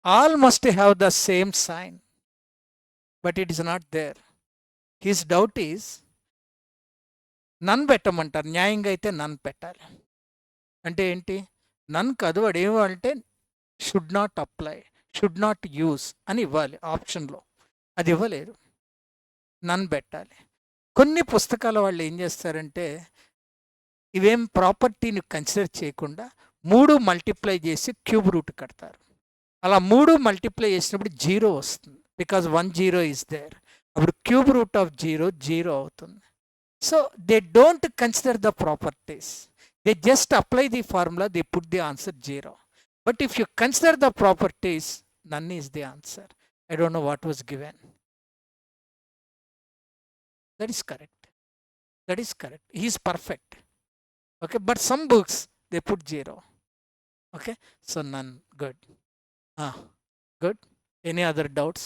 All must have the same sign, but it is not there. His doubt is నన్ పెట్టమంటారు, న్యాయంగా అయితే నన్ పెట్టాలి. అంటే ఏంటి? నన్ కాదు, వాడు ఏమంటే should not apply, should not use అని ఇవ్వాలి ఆప్షన్లో. అది ఇవ్వలేదు, నన్ పెట్టాలి. కొన్ని పుస్తకాల వాళ్ళు ఏం చేస్తారంటే ఇవేం ప్రాపర్టీని కన్సిడర్ చేయకుండా 3 మల్టిప్లై చేసి క్యూబ్ రూట్ కడతారు. అలా 3 మల్టిప్లై చేసినప్పుడు 0 వస్తుంది, బికాజ్ 1 0 ఈజ్ దేర్. అప్పుడు క్యూబ్ రూట్ ఆఫ్ 0 0 అవుతుంది. So they don't consider the properties, they just apply the formula, they put the answer 0. But if you consider the properties, none is the answer. I don't know what was given. That is correct, that is correct, he is perfect. Okay, but some books they put 0. Okay, so none. Good. Good. Any other doubts?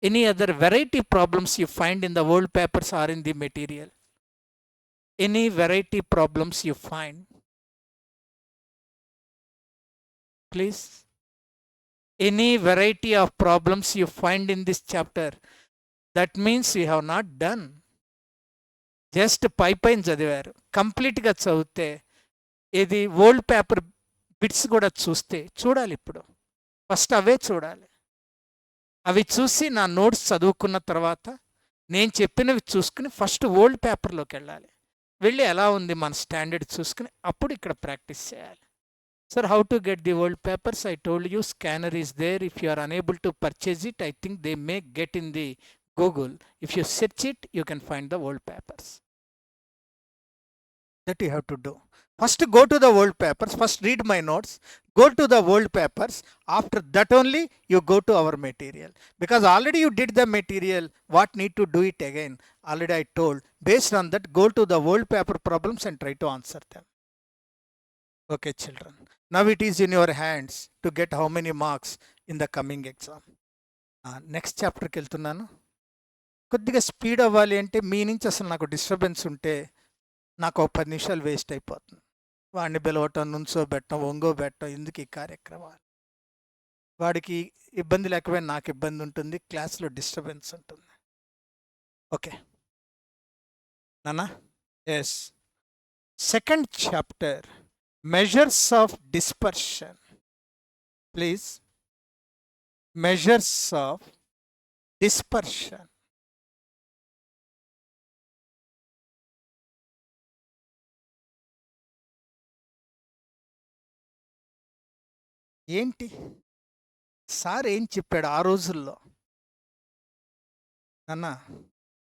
Any other variety problems you find in the old papers or in the material? Any variety problems you find? Please. Any variety of problems you find in this chapter? That means you have not done. Just పైపైన చదివారు. కంప్లీట్గా చదివితే ఇది old paper bits కూడా చూడాలి. ఇప్పుడు first అవే చూడాలి. అవి చూసి నా నోట్స్ చదువుకున్న తర్వాత నేను చెప్పినవి చూసుకుని ఫస్ట్ ఓల్డ్ పేపర్లోకి వెళ్ళి ఎలా ఉంది మన స్టాండర్డ్ చూసుకుని అప్పుడు ఇక్కడ ప్రాక్టీస్ చేయాలి. Sir, how to get the old papers? I told you scanner is there. If you are unable to purchase it, I think they may get in the Google. If you search it, you can find the old papers. That you have to do. First go to the old papers, first read my notes, go to the old papers. After that only you go to our material. Because already you did the material, what need to do it again? Already I told. Based on that, go to the old paper problems and try to answer them. Okay, children. Now it is in your hands to get how many marks in the coming exam. Next chapter కి వెళ్తున్నాను. కొద్దిగా speed అవ్వాలి అంటే మీ నుంచి అసలు నాకు disturbance ఉంటే నాకు 10 నిమిషాలు వేస్ట్ అయిపోతుంది. వాడిని పిలవటం, నుంచోబెట్టడం, ఒంగోబెట్టడం, ఎందుకు ఈ కార్యక్రమాలు? వాడికి ఇబ్బంది లేకపోయినా నాకు ఇబ్బంది ఉంటుంది, క్లాస్లో డిస్టర్బెన్స్ ఉంటుంది. ఓకే నాన్న? Yes. Second chapter, measures of dispersion. Please. Measures of dispersion. ఏంటి సార్ ఏం చెప్పాడు ఆ రోజుల్లో? అన్న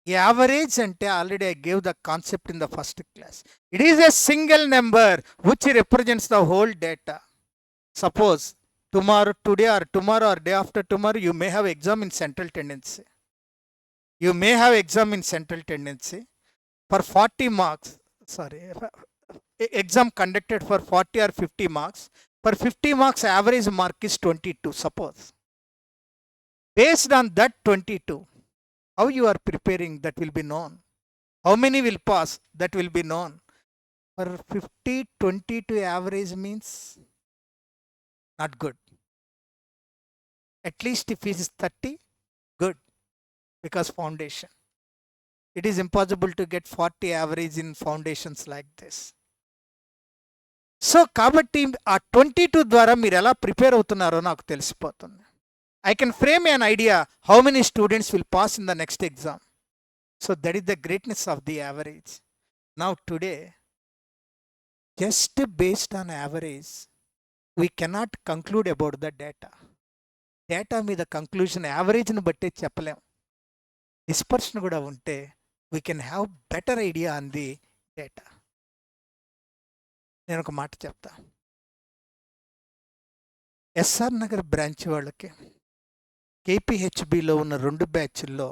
యావరేజ్ అంటే already I gave the concept in the first class. It is a single number which represents the whole data. Suppose today or tomorrow or day after tomorrow you may have exam in central tendency. You may have exam in central tendency for 40 marks. Sorry, exam conducted for 40 or 50 marks. For 50 marks average mark is 22, suppose. Based on that 22, how you are preparing, that will be known. How many will pass, that will be known. For 50, 22 average means not good. At least if it is 30, good, because foundation. It is impossible to get 40 average in foundations like this. So కాబట్టి ఆ 22 ద్వారా మీరు ఎలా prepare అవుతున్నారో నాకు తెలిసిపోతుంది. I can frame an idea how many students will pass in the next exam. So that is the greatness of the average. Now today, just based on average, we cannot conclude about the data. Data మీద conclusion యావరేజ్ని బట్టే చెప్పలేం. Dispersion కూడా ఉంటే we can have better idea on the data. నేను ఒక మాట చెప్తా. SR Nagar branch వాళ్ళకి కేపీహెచ్బిలో ఉన్న 2 బ్యాచ్ల్లో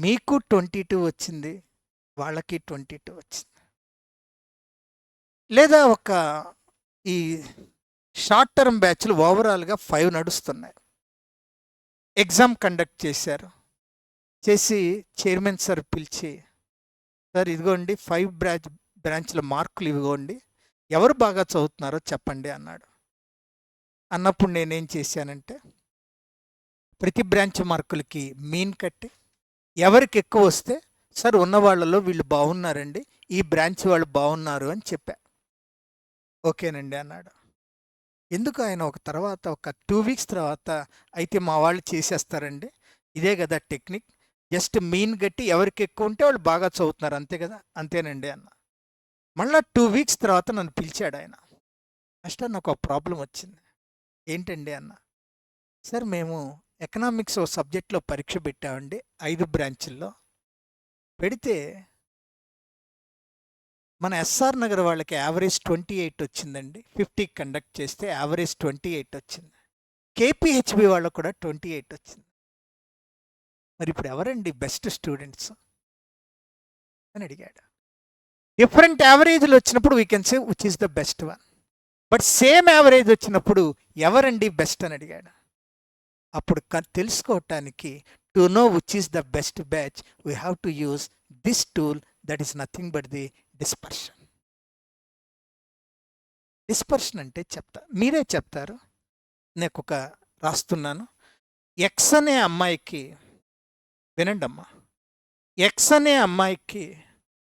మీకు 22 వచ్చింది, వాళ్ళకి 22 వచ్చింది. లేదా ఒక ఈ షార్ట్ టర్మ్ బ్యాచ్లు ఓవరాల్గా 5 నడుస్తున్నాయి. ఎగ్జామ్ కండక్ట్ చేశారు. చేసి చైర్మన్ సార్ పిలిచి, సార్ ఇదిగోండి 5 బ్రాంచ్ల మార్కులు ఇవ్వండి, ఎవరు బాగా చదువుతున్నారో చెప్పండి అన్నాడు. అన్నప్పుడు నేనేం చేశానంటే ప్రతి బ్రాంచ్ మార్కులకి మీన్ కట్టి ఎవరికి ఎక్కువ వస్తే సార్ ఉన్న వాళ్ళలో వీళ్ళు బాగున్నారండి, ఈ బ్రాంచ్ వాళ్ళు బాగున్నారు అని చెప్పా. ఓకేనండి అన్నాడు. ఎందుకు ఆయన ఒక 2 వీక్స్ తర్వాత అయితే మా వాళ్ళు చేసేస్తారండి, ఇదే కదా టెక్నిక్, జస్ట్ మీన్ గట్టి ఎవరికి ఎక్కువ ఉంటే వాళ్ళు బాగా చదువుతున్నారు అంతే కదా, అంతేనండి అన్న. మళ్ళా 2 వీక్స్ తర్వాత నన్ను పిలిచాడు ఆయన. మాస్టర్ నాకు ఒక ప్రాబ్లం వచ్చింది. ఏంటండి అన్న. సార్ మేము ఎకనామిక్స్ ఓ సబ్జెక్ట్లో పరీక్ష పెట్టామండి 5 బ్రాంచుల్లో. పెడితే మన ఎస్ఆర్ నగర్ వాళ్ళకి యావరేజ్ 28 వచ్చిందండి. 50 కండక్ట్ చేస్తే యావరేజ్ 28 వచ్చింది. కేపీహెచ్బి వాళ్ళకు కూడా 28 వచ్చింది. మరి ఇప్పుడు ఎవరండి బెస్ట్ స్టూడెంట్స్ అని అడిగాడు. డిఫరెంట్ యావరేజ్లు వచ్చినప్పుడు we can say which is the best one. But same average వచ్చినప్పుడు ఎవరండి బెస్ట్ అని అడిగాడు. అప్పుడు తెలుసుకోవటానికి to know which is the best batch we have to use this tool that is nothing but the dispersion. Dispersion అంటే చెప్తా, మీరే చెప్తారు. నేను ఒక రాస్తున్నాను. ఎక్స్ అనే అమ్మాయికి, వినండి అమ్మా, ఎక్స్ అనే అమ్మాయికి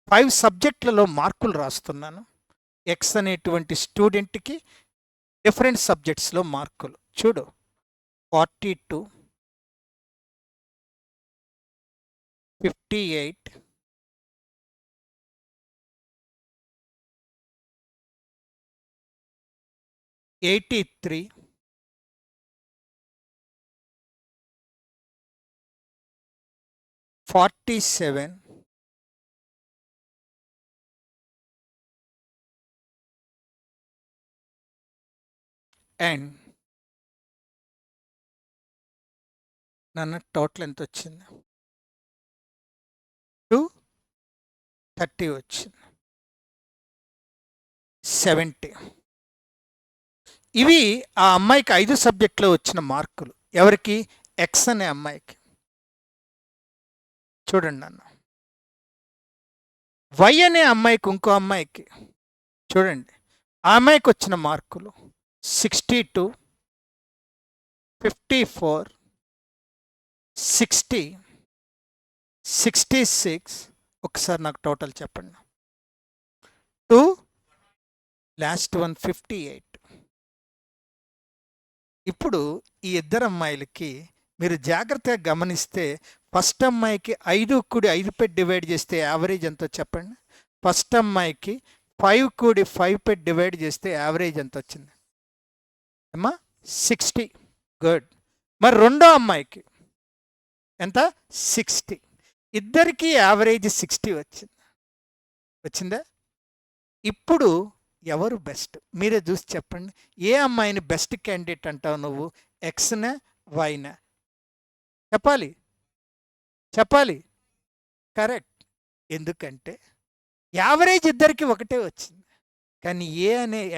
5 సబ్జెక్టులలో మార్కులు రాస్తున్నాను. ఎక్స్ అనేటువంటి స్టూడెంట్కి డిఫరెంట్ సబ్జెక్ట్స్లో మార్కులు చూడు. 42, 58, 83, 47, 10. నాన్న టోటల్ ఎంత వచ్చింది? 230 వచ్చింది. 70. ఇవి ఆ అమ్మాయికి 5 సబ్జెక్టులో వచ్చిన మార్కులు. ఎవరికి? ఎక్స్ అనే అమ్మాయికి. చూడండి నాన్న. వై అనే అమ్మాయికి, ఇంకో అమ్మాయికి చూడండి, ఆ అమ్మాయికి వచ్చిన మార్కులు 62, 54, 60, 66. ఒకసారి నాకు టోటల్ చెప్పండి. 2 లాస్ట్ వన్ 58. ఇప్పుడు ఈ ఇద్దరు అమ్మాయిలకి మీరు జాగ్రత్తగా గమనిస్తే ఫస్ట్ అమ్మాయికి 5 కూడి 5 పెట్టి డివైడ్ చేస్తే యావరేజ్ ఎంతో చెప్పండి. ఫస్ట్ అమ్మాయికి 5 కూడి 5 పెట్టి డివైడ్ చేస్తే యావరేజ్ ఎంత వచ్చింది అమ్మా? 60. గుడ్. మరి రెండో అమ్మాయికి ఎంత? 60. ఇద్దరికి యావరేజ్ 60 వచ్చింది. వచ్చిందా? ఇప్పుడు ఎవరు బెస్ట్ మీరే చూసి చెప్పండి. ఏ అమ్మాయిని బెస్ట్ క్యాండిడేట్ అంటావు నువ్వు? ఎక్స్నా వైనా? చెప్పాలి, చెప్పాలి. కరెక్ట్. ఎందుకంటే యావరేజ్ ఇద్దరికి ఒకటే వచ్చింది. కానీ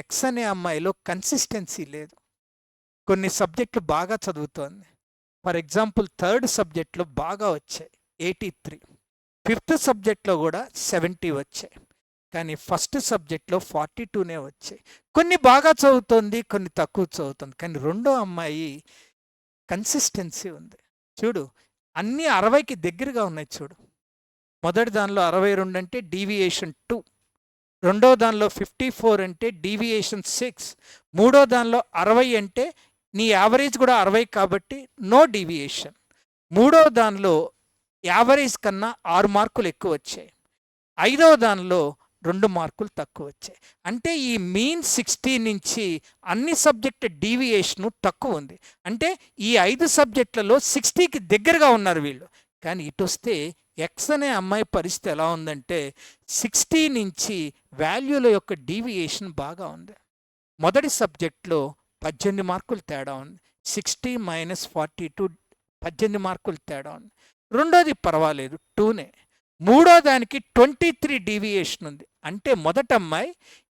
ఎక్స్ అనే అమ్మాయిలో కన్సిస్టెన్సీ లేదు. కొన్ని సబ్జెక్టులు బాగా చదువుతోంది. ఫర్ ఎగ్జాంపుల్ 3rd సబ్జెక్ట్లో బాగా వచ్చాయి 83. 5th సబ్జెక్ట్లో కూడా 70 వచ్చాయి. కానీ ఫస్ట్ సబ్జెక్ట్లో 42నే వచ్చాయి. కొన్ని బాగా చదువుతోంది, కొన్ని తక్కువ చదువుతుంది. కానీ రెండో అమ్మాయి కన్సిస్టెన్సీ ఉంది. చూడు, అన్నీ 60కి దగ్గరగా ఉన్నాయి. చూడు, మొదటి దానిలో 62 అంటే డీవియేషన్ 2, రెండో దానిలో 54 అంటే డీవియేషన్ 6, మూడో దానిలో 60 అంటే నీ యావరేజ్ కూడా 60 కాబట్టి నో డీవియేషన్. మూడో దానిలో యావరేజ్ కన్నా 6 మార్కులు ఎక్కువ వచ్చాయి. ఐదవ దానిలో 2 మార్కులు తక్కువ వచ్చాయి. అంటే ఈ మీన్ 60 నుంచి అన్ని సబ్జెక్టు డీవియేషను తక్కువ ఉంది. అంటే ఈ 5 సబ్జెక్టులలో 60కి దగ్గరగా ఉన్నారు వీళ్ళు. కానీ ఇటు వస్తే ఎక్స్ అనే అమ్మాయి పరిస్థితి ఎలా ఉందంటే 60 నుంచి వాల్యూల యొక్క డీవియేషన్ బాగా ఉంది. మొదటి సబ్జెక్ట్లో 18 మార్కులు తేడా ఉంది. 60 - 42 18 మార్కులు తేడా ఉంది. రెండోది పర్వాలేదు 2నే. మూడో దానికి 23 డీవియేషన్ ఉంది. అంటే మొదట అమ్మాయి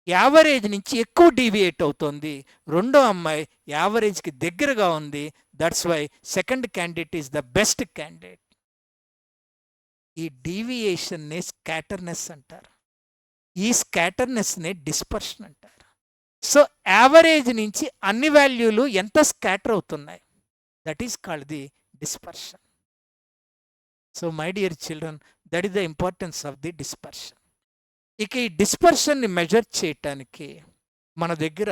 యావరేజ్ నుంచి ఎక్కువ డీవియేట్ అవుతుంది, రెండో అమ్మాయి యావరేజ్కి దగ్గరగా ఉంది. That's why second candidate is the best candidate. ఈ డీవియేషన్నే స్కాటర్నెస్ అంటారు. ఈ స్కాటర్నెస్నే డిస్పర్షన్ అంటారు. సో యావరేజ్ నుంచి అన్ని వాల్యూలు ఎంత స్కాటర్ అవుతున్నాయి, that is called the dispersion. So my dear children, that is the importance of the dispersion. ఇక ఈ డిస్పర్షన్ని మెజర్ చేయటానికి మన దగ్గర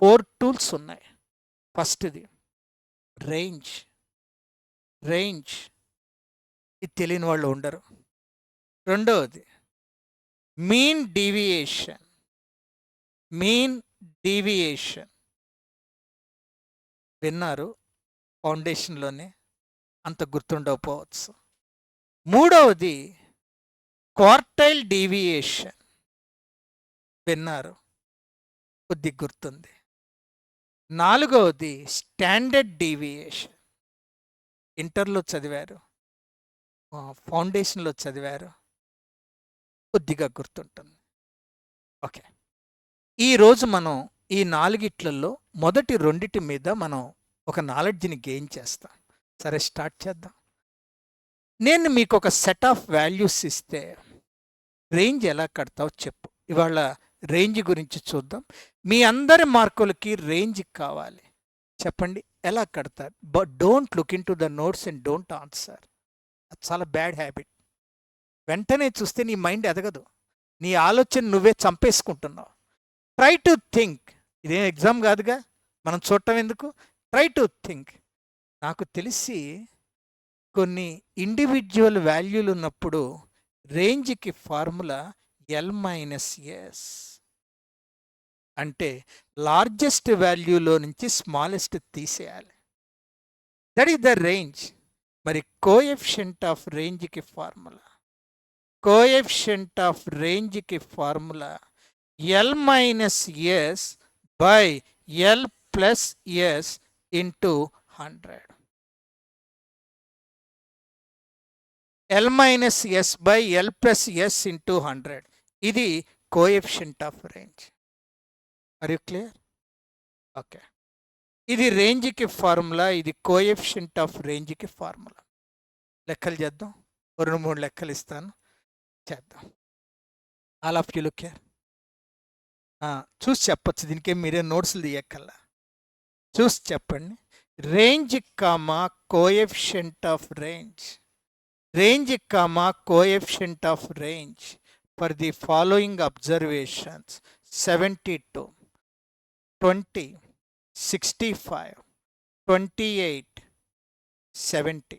4 టూల్స్ ఉన్నాయి. ఫస్ట్ది రేంజ్. రేంజ్ ఇది తెలియని వాళ్ళు ఉండరు. రెండవది మీన్ డీవియేషన్. మీన్ డీవియేషన్ విన్నారు, ఫౌండేషన్లోనే, అంత గుర్తుండకపోవచ్చు. మూడవది క్వార్టైల్ డీవియేషన్ విన్నారు, కొద్ది గుర్తుంది. నాలుగవది స్టాండర్డ్ డీవియేషన్, ఇంటర్లో చదివారు, ఫౌండేషన్లో చదివారు, కొద్దిగా గుర్తుంటుంది. ఓకే, ఈరోజు మనం ఈ 4 మొదటి 2 మీద మనం ఒక నాలెడ్జ్ని గెయిన్ చేస్తాం. సరే, స్టార్ట్ చేద్దాం. నేను మీకు ఒక సెట్ ఆఫ్ వాల్యూస్ ఇస్తే రేంజ్ ఎలా కడతావు చెప్పు. ఇవాళ రేంజ్ గురించి చూద్దాం. మీ అందరి మార్కులకి రేంజ్ కావాలి. చెప్పండి ఎలా కడతారు. But don't look in to the notes and don't answer. అది చాలా బ్యాడ్ హ్యాబిట్. వెంటనే చూస్తే నీ మైండ్ ఎదగదు, నీ ఆలోచన నువ్వే చంపేసుకుంటున్నావు. Try to think. ఇదేం ఎగ్జామ్ కాదుగా, మనం చూడటం ఎందుకు. Try to think. నాకు తెలిసి కొన్ని ఇండివిజువల్ వాల్యూలు ఉన్నప్పుడు రేంజ్కి ఫార్ములా L-S. అంటే లార్జెస్ట్ వాల్యూలో నుంచి స్మాలెస్ట్ తీసేయాలి. That is the range. మరి కోఎఫిషియంట్ ఆఫ్ రేంజ్కి ఫార్ములా, కోఎఫిషియంట్ ఆఫ్ రేంజ్కి formula L-S by L+S into 100. L-S by L+S into 100. ఇది coefficient of range. Are you clear? Okay, ఇది రేంజ్కి ఫార్ములా, ఇది కోఎఫిషియంట్ ఆఫ్ రేంజ్కి ఫార్ములా. లెక్కలు చేద్దాం. 2-3 లెక్కలు ఇస్తాను, చేద్దాం. All of you look here. చూసి చెప్పచ్చు, దీనికే మీరే నోట్స్లు తీయక్కల్లా. చూసి చెప్పండి. Range comma coefficient of range. Range comma coefficient of range for the following observations: 72, 20, 65, 28, 70.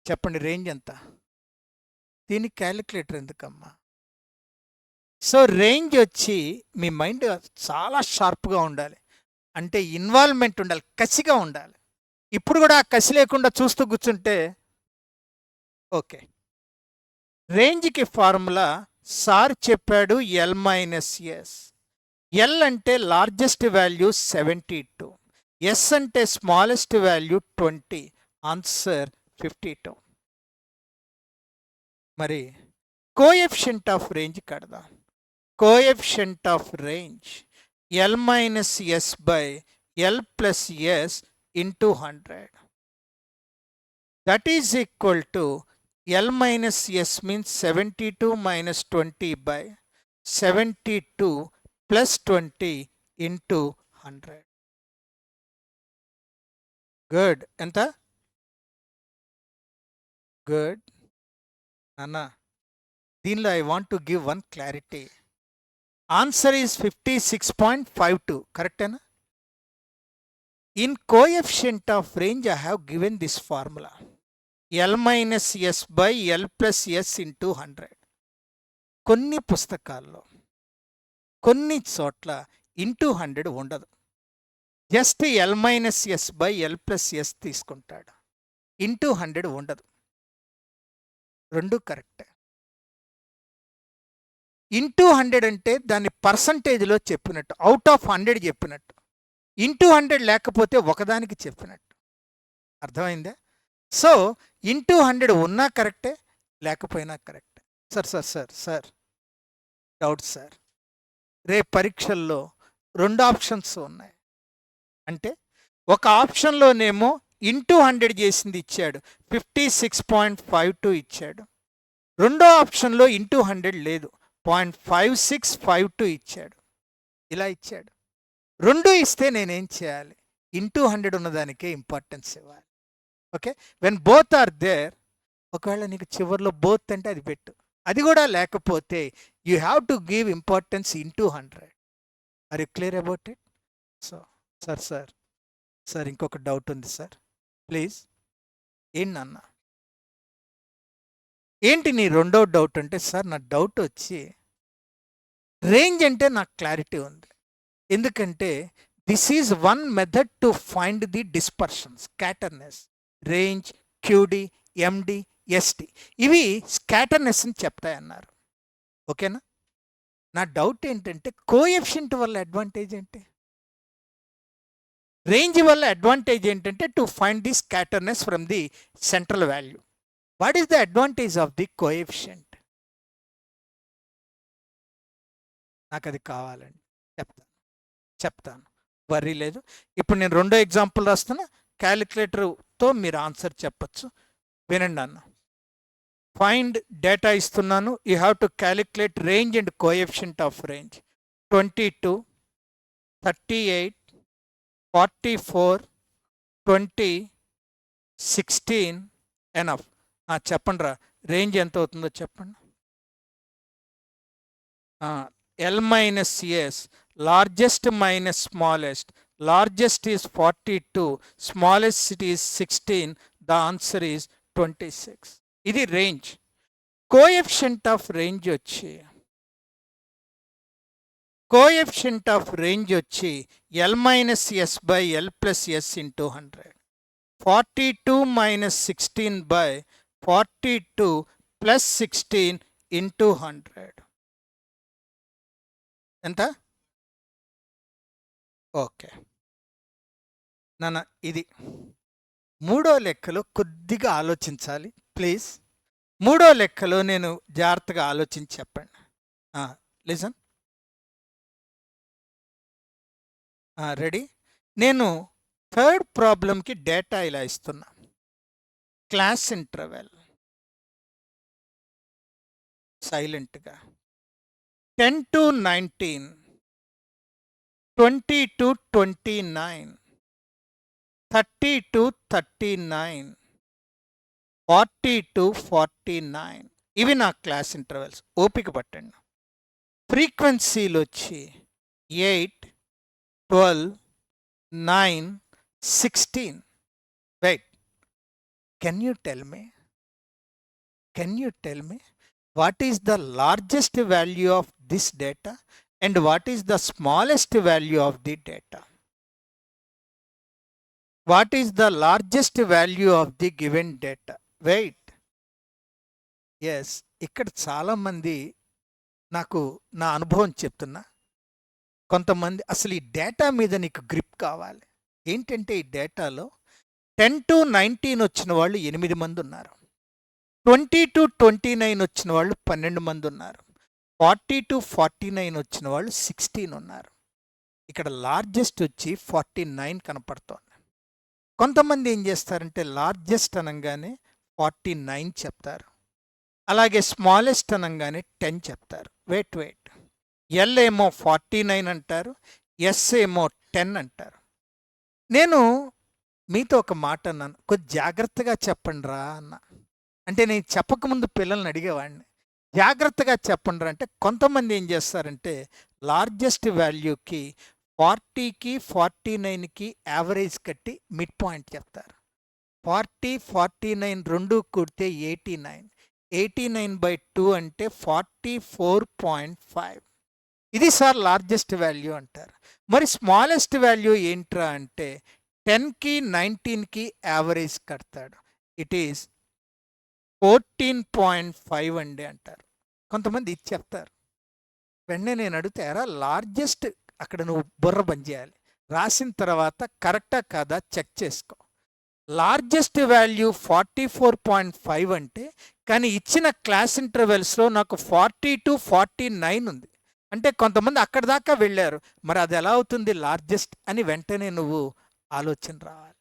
చెప్పండి రేంజ్ ఎంత. దీనికి క్యాలిక్యులేటర్ ఎందుకమ్మా? సో రేంజ్ వచ్చి మీ మైండ్ చాలా షార్ప్గా ఉండాలి, అంటే ఇన్వాల్వ్మెంట్ ఉండాలి, కసిగా ఉండాలి. ఇప్పుడు కూడా ఆ కసి లేకుండా చూస్తూ కూర్చుంటే ఓకే. రేంజ్కి ఫార్ములా సార్ చెప్పాడు L-S. L అంటే లార్జెస్ట్ వాల్యూ 72, S అంటే స్మాలెస్ట్ వాల్యూ 20, ఆన్సర్ 52. మరి కోఎఫిషియంట్ ఆఫ్ రేంజ్ కడదాం. Coefficient of range L-S by L+S into 100. That is equal to L-S means 72 minus 20 by 72 plus 20 into 100. Good. ఎంత? Good. Anna, దీనిలో I want to give one clarity. Answer is 56.52. Correct? In coefficient of range, I have given this formula. L-S by L+S into 100. కొన్ని పుస్తకాల్లో కొన్ని చోట్ల into 100 ఉండదు. Just L-S by L+S తీసుకుంటాడు, into 100 ఉండదు. రెండు కరెక్ట్. ఇంటూ 100 అంటే దాన్ని పర్సంటేజ్లో చెప్పినట్టు, అవుట్ ఆఫ్ 100 చెప్పినట్టు. ఇంటూ 100 లేకపోతే ఒకదానికి చెప్పినట్టు. అర్థమైందా? సో ఇంటూ 100 ఉన్నా కరెక్టే, లేకపోయినా కరెక్టే. Sir doubt sir. రేపు పరీక్షల్లో 2 ఆప్షన్స్ ఉన్నాయి. అంటే ఒక ఆప్షన్లోనేమో ఇంటూ 100 చేసింది ఇచ్చాడు, 56.52 ఇచ్చాడు. రెండో ఆప్షన్లో ఇంటూ 100 లేదు, 0.5652 ఇచ్చాడు. ఇలా ఇచ్చాడు. 2 ఇస్తే నేనేం చేయాలి? ఇంటూ 100 ఉన్నదానికే ఇంపార్టెన్స్ ఇవ్వాలి. Okay. When both are there, ఒకవేళ నీకు చివరిలో బోత్ అంటే అది పెట్టు. అది కూడా లేకపోతే you have to give importance into 100. Are you clear about it? So sir ఇంకొక డౌట్ ఉంది సార్, ప్లీజ్. ఏంటి నాన్న? ఏంటి నీ రెండో డౌట్ అంటే, సార్ నా డౌట్ వచ్చి రేంజ్ అంటే నాకు క్లారిటీ ఉంది. ఎందుకంటే this is one method to find the dispersion, scatterness. Range, QD, MD, SD ఇవి స్కాటర్నెస్ అని చెప్తాయన్నారు. ఓకేనా? నా డౌట్ ఏంటంటే కోఎఫిషియంట్ వల్ల అడ్వాంటేజ్ ఏంటి? రేంజ్ వల్ల అడ్వాంటేజ్ ఏంటంటే to find the scatterness from the central value. What is the advantage of the coefficient? నాకు అది కావాలండి. చెప్తాను, వర్రీ లేదు. ఇప్పుడు నేను రెండో ఎగ్జాంపుల్ రాస్తున్నా, క్యాలిక్యులేటర్తో మీరు ఆన్సర్ చెప్పచ్చు. వినండి అన్న. ఫైండ్ డేటా ఇస్తున్నాను. You have to calculate range and coefficient of range. 22, 38, 44, 20, 16 enough. చెప్పండి రా, రేంజ్ ఎంత అవుతుందో చెప్పండి. L minus S, largest minus smallest. Largest is 42, smallest is 16. The answer is 26. ఇది రేంజ్. కోఎఫిషియంట్ ఆఫ్ రేంజ్ వచ్చి L minus S by L plus S into 100. 42 minus 16 by 42 plus 16 into 100. ఎంత? Okay నాన్న, ఇది మూడో లెక్కలో కొద్దిగా ఆలోచించాలి ప్లీజ్. మూడో లెక్కలో నేను జాగ్రత్తగా ఆలోచించి చెప్పండి. లిజన్. రెడీ? నేను థర్డ్ ప్రాబ్లంకి డేటా ఇలా ఇస్తున్నా. క్లాస్ ఇంటర్వెల్ సైలెంట్గా 10 to 19, 20 to 29, 30 to 39, 40 to 49. ఇవి నా క్లాస్ ఇంటర్వెల్స్. ఓపిక పట్టండి. ఫ్రీక్వెన్సీలు వచ్చి 8, 12, 9, 16. Wait, can you tell me what is the largest value of this data and what is the smallest value of the data? What is the largest value of the given data? Wait. Yes, ఇక్కడ చాలా మంది నాకు నా అనుభవం చెప్తున్నా. కొంతమంది అసలు ఈ డేటా మీద నీకు గ్రిప్ కావాలి. ఏంటంటే ఈ డేటాలో 10 to 19 వచ్చిన వాళ్ళు 8 మంది ఉన్నారు. 20 to 29 వచ్చిన వాళ్ళు 12 మంది ఉన్నారు. 40 to 49 వచ్చిన వాళ్ళు 16 ఉన్నారు. ఇక్కడ లార్జెస్ట్ వచ్చి 49 కనపడుతోంది. కొంతమంది ఏం చేస్తారంటే లార్జెస్ట్ అనగానే 49 చెప్తారు, అలాగే స్మాలెస్ట్ అనగానే 10 చెప్తారు. వెయిట్, ఎల్ ఏమో 49 అంటారు, ఎస్ ఏమో 10 అంటారు. నేను మీతో ఒక మాట అన్నాను, కొద్ది జాగ్రత్తగా చెప్పండి రా అన్న. అంటే నేను చెప్పకముందు పిల్లల్ని అడిగేవాడిని, జాగ్రత్తగా చెప్పండి అంటే కొంతమంది ఏం చేస్తారంటే లార్జెస్ట్ వాల్యూకి 40కి 49కి యావరేజ్ కట్టి మిడ్ పాయింట్ చెప్తారు. 40, 49 రెండు కూడితే 89. 89/2 అంటే 44.5. ఇది సార్ లార్జెస్ట్ వాల్యూ అంటారు. మరి స్మాలెస్ట్ వాల్యూ ఏంట్రా అంటే 10కి 19కి యావరేజ్ కడతాడు. ఇట్ ఈస్ 14.5 అండి అంటారు. కొంతమంది ఇది చెప్తారు. వెంటనే నేను అడుగుతారా, లార్జెస్ట్ అక్కడ నువ్వు బుర్ర బంద్ చేయాలి. రాసిన తర్వాత కరెక్టా కాదా చెక్ చేసుకో. లార్జెస్ట్ వాల్యూ 44.5 అంటే, కానీ ఇచ్చిన క్లాస్ ఇంటర్వెల్స్లో నాకు 40 to 49 ఉంది. అంటే కొంతమంది అక్కడ దాకా వెళ్ళారు. మరి అది ఎలా అవుతుంది లార్జెస్ట్ అని వెంటనే నువ్వు ఆలోచన రావాలి.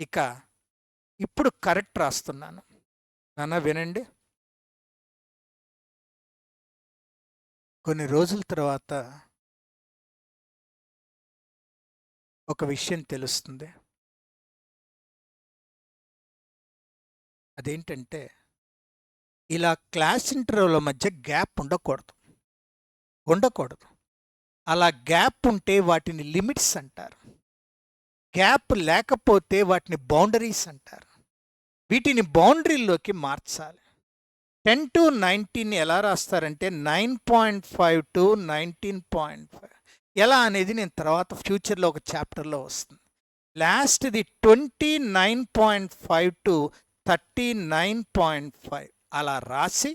ఇక ఇప్పుడు కరెక్ట్ రాస్తున్నాను నాన్న, వినండి. కొన్ని రోజుల తర్వాత ఒక విషయం తెలుస్తుంది. అదేంటంటే ఇలా క్లాస్ ఇంటర్వ్యూల మధ్య గ్యాప్ ఉండకూడదు. అలా గ్యాప్ ఉంటే వాటిని లిమిట్స్ అంటారు. గ్యాప్ లేకపోతే వాటిని బౌండరీస్ అంటారు. వీటిని బౌండరీలోకి మార్చాలి. 10 to 19 ఎలా రాస్తారంటే 9.5 to 19.5 ఎలా అనేది నేను తర్వాత ఫ్యూచర్లో ఒక చాప్టర్లో వస్తుంది. లాస్ట్ది 29.5 to 39.5 అలా రాసి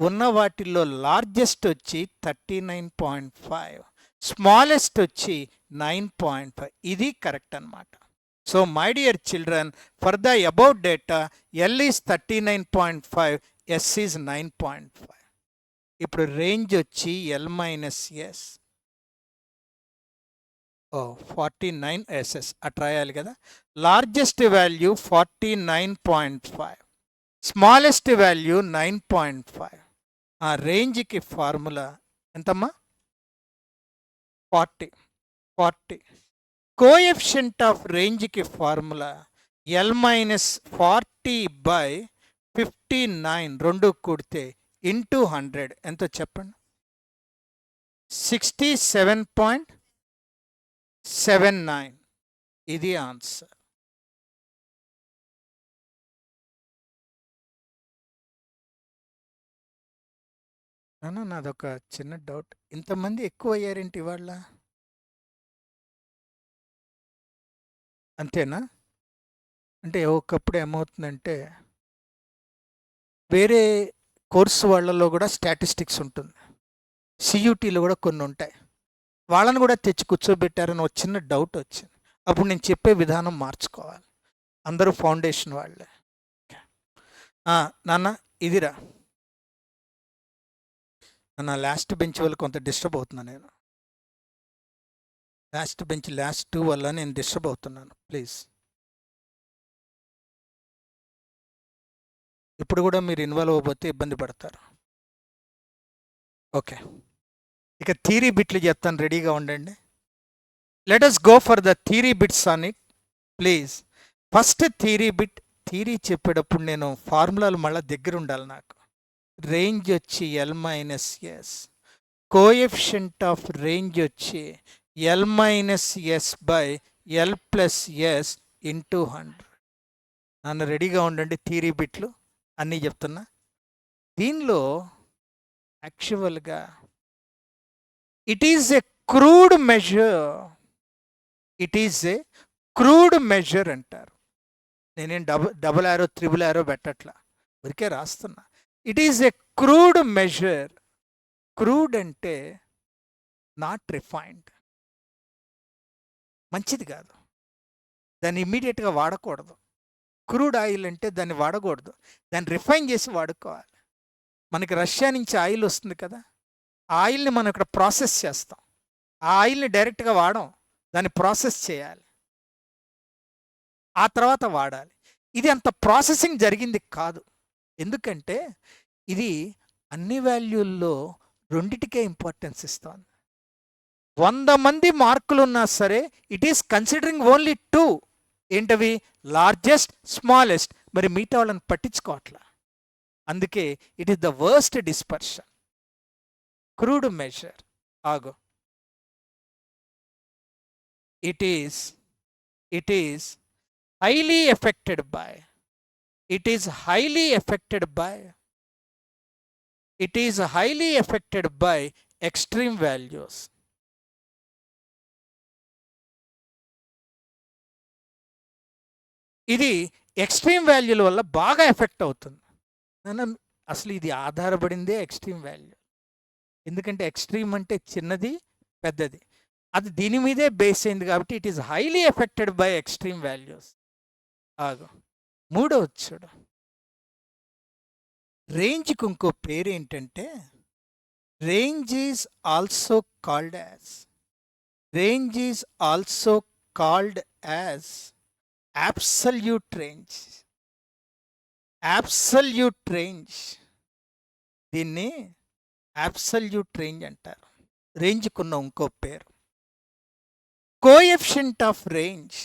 ఉన్న వాటిల్లో లార్జెస్ట్ వచ్చి 39.5, స్మాలెస్ట్ వచ్చి 9.5. ఇది కరెక్ట్ అన్నమాట. So my dear children, for the about data L is 39.5, S is 9.5. ఇప్పుడు రేంజ్ వచ్చి ఎల్ మైనస్ ఎస్ 49 ఎస్ఎస్ అట్ రాయాలి కదా. Largest value 49.5, smallest value 9.5. ఆ రేంజ్కి ఫార్ములా ఎంతమ్మా? 40. కోఎఫిషియంట్ ఆఫ్ రేంజ్కి ఫార్ములా ఎల్ మైనస్ 40/59 రెండు కూడితే ఇంటూ 100 ఎంతో చెప్పండి. 67.79. ఇది ఆన్సర్. నాదొక చిన్న డౌట్, ఇంతమంది ఎక్కువ అయ్యారేంటి ఇవాళ? అంతేనా? అంటే ఒకప్పుడు ఏమవుతుందంటే వేరే కోర్సు వాళ్ళలో కూడా స్టాటిస్టిక్స్ ఉంటుంది, సియూటీలో కూడా కొన్ని ఉంటాయి. వాళ్ళని కూడా తెచ్చి కూర్చోబెట్టారని ఒక చిన్న డౌట్ వచ్చింది. అప్పుడు నేను చెప్పే విధానం మార్చుకోవాలి. అందరూ ఫౌండేషన్ వాళ్ళే. నాన్న ఇదిరా, నా లాస్ట్ బెంచ్ వల్ల కొంత డిస్టర్బ్ అవుతున్నాను నేను. లాస్ట్ బెంచ్ లాస్ట్ 2 వల్ల నేను డిస్టర్బ్ అవుతున్నాను. ప్లీజ్ ఇప్పుడు కూడా మీరు ఇన్వాల్వ్ అవ్వబోతే ఇబ్బంది పడతారు. ఓకే, ఇక థియరీ బిట్లు చెప్తాను, రెడీగా ఉండండి. Let us go for the theory bits on it please. First theory bit. Theory చెప్పేటప్పుడు నేను ఫార్ములాలు మళ్ళీ దగ్గర ఉండాలి నాకు. రేంజ్ వచ్చి L minus S, coefficient of range వచ్చి L minus S by L plus S into 100. నన్ను రెడీగా ఉండండి, థియరీ బిట్లు అన్నీ చెప్తున్నా. దీనిలో యాక్చువల్గా it is a crude measure అంటారు. నేనేం డబుల్ యారో త్రిబుల్ యారో పెట్టట్లా, ఊరికే రాస్తున్నా. It is a crude measure. Crude అంటే నాట్ రిఫైన్డ్, మంచిది కాదు, దాన్ని ఇమ్మీడియట్గా వాడకూడదు. క్రూడ్ ఆయిల్ అంటే దాన్ని వాడకూడదు, దాన్ని రిఫైన్ చేసి వాడుకోవాలి. మనకి రష్యా నుంచి ఆయిల్ వస్తుంది కదా, ఆ ఆయిల్ని మనం ఇక్కడ ప్రాసెస్ చేస్తాం. ఆ ఆయిల్ని డైరెక్ట్గా వాడం, దాన్ని ప్రాసెస్ చేయాలి, ఆ తర్వాత వాడాలి. ఇది అంత ప్రాసెసింగ్ జరిగింది కాదు. ఎందుకంటే ఇది అన్ని వాల్యూల్లో రెండిటికే ఇంపార్టెన్స్ ఇస్తుంది. 100 మంది మార్కులు ఉన్నా సరే ఇట్ ఈస్ కన్సిడరింగ్ ఓన్లీ 2. ఏంటవి? Largest, smallest. మరి మిగతా వాళ్ళని పట్టించుకోవట్లా. అందుకే it is the worst dispersion. Crude measure ఆగో it is highly affected by extreme values. ఇది ఎక్స్ట్రీమ్ వాల్యూల వల్ల బాగా ఎఫెక్ట్ అవుతుంది. అసలు ఇది ఆధారపడిందే ఎక్స్ట్రీమ్ వాల్యూ. ఎందుకంటే ఎక్స్ట్రీమ్ అంటే చిన్నది పెద్దది, అది దీని మీదే బేస్ అయింది కాబట్టి it is highly affected by extreme values. ఆగు, మూడవది చూడు. రేంజ్కి ఇంకో పేరు ఏంటంటే range is also called as absolute range. దీన్ని అబ్సల్యూట్ రేంజ్ అంటారు. రేంజ్కున్న ఇంకో పేరు. Coefficient of range,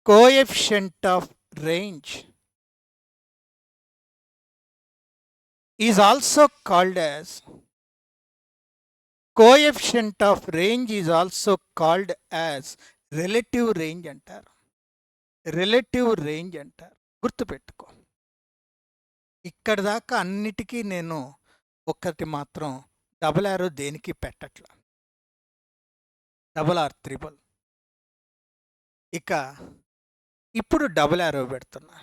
coefficient of range is also called as, coefficient of range is also called as relative range అంటారు. రిలేటివ్ రేంజ్ అంటారు. గుర్తుపెట్టుకో. ఇక్కడ దాకా అన్నిటికీ నేను ఒక్కటి మాత్రం డబుల్ యారో దేనికి పెట్టట్లా, డబుల్ ఆర్ త్రిబుల్. ఇక ఇప్పుడు డబుల్ యారో పెడుతున్నా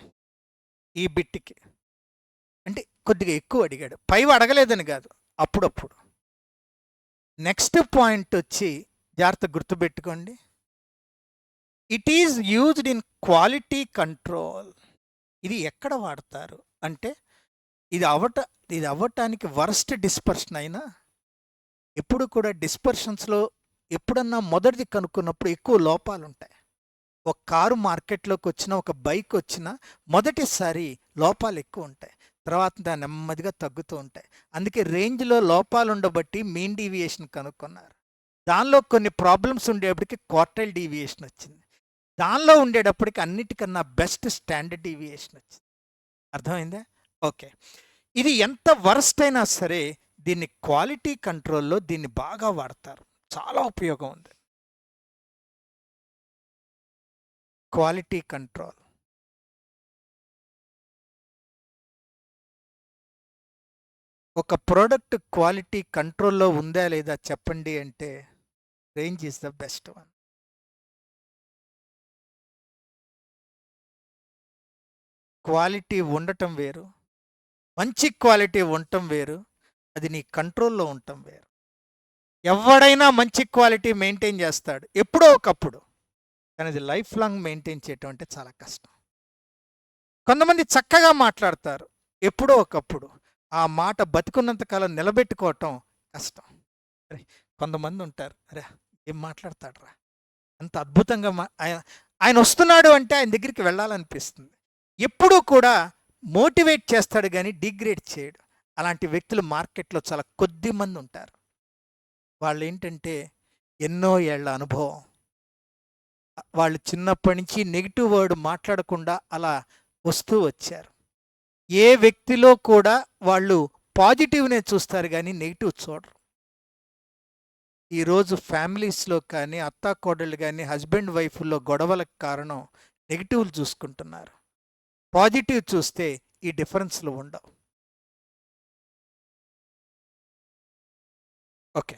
ఈ బిట్కి. అంటే కొద్దిగా ఎక్కువ అడిగాడు, పైవి అడగలేదని కాదు, అప్పుడప్పుడు. నెక్స్ట్ పాయింట్ వచ్చి జాగ్రత్త గుర్తుపెట్టుకోండి. It is used in quality control. ఇది ఎక్కడ వాడతారు అంటే ఇది అవ్వటానికి వర్స్ట్ డిస్పర్షన్ అయినా ఎప్పుడు కూడా డిస్పర్షన్స్లో ఎప్పుడన్నా మొదటిది కనుక్కున్నప్పుడు ఎక్కువ లోపాలు ఉంటాయి. ఒక కారు మార్కెట్లోకి వచ్చినా, ఒక బైక్ వచ్చినా మొదటిసారి లోపాలు ఎక్కువ ఉంటాయి, తర్వాత దాన్ని నెమ్మదిగా తగ్గుతూ ఉంటాయి. అందుకే రేంజ్లో లోపాలు ఉండబట్టి మీన్ డీవియేషన్ కనుక్కున్నారు. దానిలో కొన్ని ప్రాబ్లమ్స్ ఉండేప్పటికి క్వార్టైల్ డీవియేషన్ వచ్చింది. దానిలో ఉండేటప్పటికి అన్నిటికన్నా బెస్ట్ స్టాండర్డ్ డీవియేషన్ వచ్చింది. అర్థమైందా? ఓకే. ఇది ఎంత వరస్ట్ అయినా సరే దీన్ని క్వాలిటీ కంట్రోల్లో దీన్ని బాగా వాడతారు. చాలా ఉపయోగం ఉంది క్వాలిటీ కంట్రోల్. ఒక ప్రోడక్ట్ క్వాలిటీ కంట్రోల్లో ఉందా లేదా చెప్పండి అంటే range is the best one. Quality ఉండటం వేరు, మంచి క్వాలిటీ ఉండటం వేరు, అది నీ కంట్రోల్లో ఉండటం వేరు. ఎవడైనా మంచి క్వాలిటీ మెయింటైన్ చేస్తాడు ఎప్పుడో ఒకప్పుడు, కానీ అది లైఫ్ లాంగ్ మెయింటైన్ చేయటం అంటే చాలా కష్టం. కొంతమంది చక్కగా మాట్లాడతారు ఎప్పుడో ఒకప్పుడు, ఆ మాట బతికున్నంతకాలం నిలబెట్టుకోవటం కష్టం. అరే కొంతమంది ఉంటారు, అరే ఏం మాట్లాడతాడురా, అంత అద్భుతంగా ఆయన వస్తున్నాడు అంటే ఆయన దగ్గరికి వెళ్ళాలనిపిస్తుంది. ఎప్పుడూ కూడా మోటివేట్ చేస్తాడు కానీ డిగ్రేడ్ చేయడు. అలాంటి వ్యక్తులు మార్కెట్లో చాలా కొద్ది మంది ఉంటారు. వాళ్ళు ఏంటంటే ఎన్నో ఏళ్ల అనుభవం, వాళ్ళు చిన్నప్పటి నుంచి నెగిటివ్ వర్డ్ మాట్లాడకుండా అలా వస్తూ వచ్చారు. ఏ వ్యక్తిలో కూడా వాళ్ళు పాజిటివ్నే చూస్తారు కానీ నెగిటివ్ చూడరు. ఈరోజు ఫ్యామిలీస్లో కానీ అత్తాకోడళ్ళు కానీ హస్బెండ్ వైఫ్లో గొడవలకు కారణం నెగిటివ్లు చూసుకుంటున్నారు. పాజిటివ్ చూస్తే ఈ డిఫరెన్స్లు ఉండవు. ఓకే.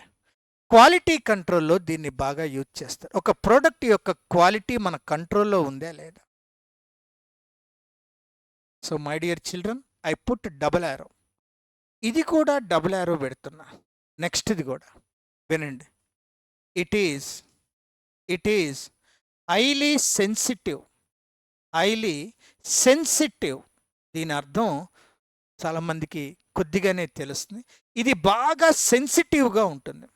క్వాలిటీ కంట్రోల్లో దీన్ని బాగా యూజ్ చేస్తారు. ఒక ప్రోడక్ట్ యొక్క క్వాలిటీ మన కంట్రోల్లో ఉందా లేదా. So my dear children, I put double arrow. ఇది కూడా డబుల్ యారో పెడుతున్నా. నెక్స్ట్ది కూడా వినండి. It is highly sensitive. Highly sensitive దీని అర్థం చాలామందికి కొద్దిగానే తెలుస్తుంది. ఇది బాగా సెన్సిటివ్గా ఉంటుంది.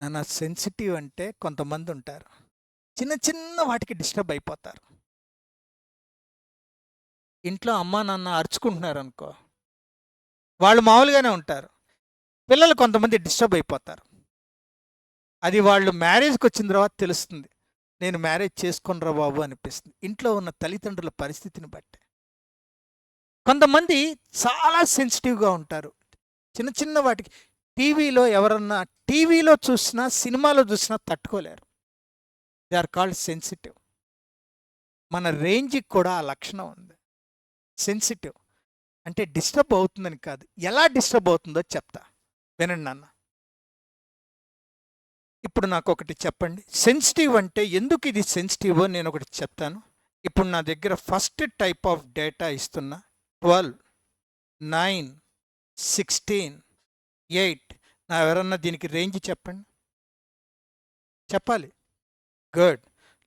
నా సెన్సిటివ్ అంటే కొంతమంది ఉంటారు చిన్న చిన్న వాటికి డిస్టర్బ్ అయిపోతారు. ఇంట్లో అమ్మా నాన్న అరుచుకుంటున్నారు అనుకో, వాళ్ళు మామూలుగానే ఉంటారు, పిల్లలు కొంతమంది డిస్టర్బ్ అయిపోతారు. అది వాళ్ళు మ్యారేజ్కి వచ్చిన తర్వాత తెలుస్తుంది, నేను మ్యారేజ్ చేసుకునిరా బాబు అనిపిస్తుంది, ఇంట్లో ఉన్న తల్లిదండ్రుల పరిస్థితిని బట్టి. కొంతమంది చాలా సెన్సిటివ్గా ఉంటారు చిన్న చిన్న వాటికి. టీవీలో చూసినా సినిమాలో చూసినా తట్టుకోలేరు. They are called sensitive. మన రేంజ్కి కూడా ఆ లక్షణం ఉంది. సెన్సిటివ్ అంటే డిస్టర్బ్ అవుతుందని కాదు, ఎలా డిస్టర్బ్ అవుతుందో చెప్తా వినండి నాన్న. ఇప్పుడు నాకు ఒకటి చెప్పండి, సెన్సిటివ్ అంటే ఎందుకు ఇది సెన్సిటివ్ నేను ఒకటి చెప్తాను. ఇప్పుడు నా దగ్గర ఫస్ట్ టైప్ ఆఫ్ డేటా ఇస్తున్నా. 12, 9, 16, 8. నా ఎవరన్నా దీనికి రేంజ్ చెప్పండి, చెప్పాలి. Good.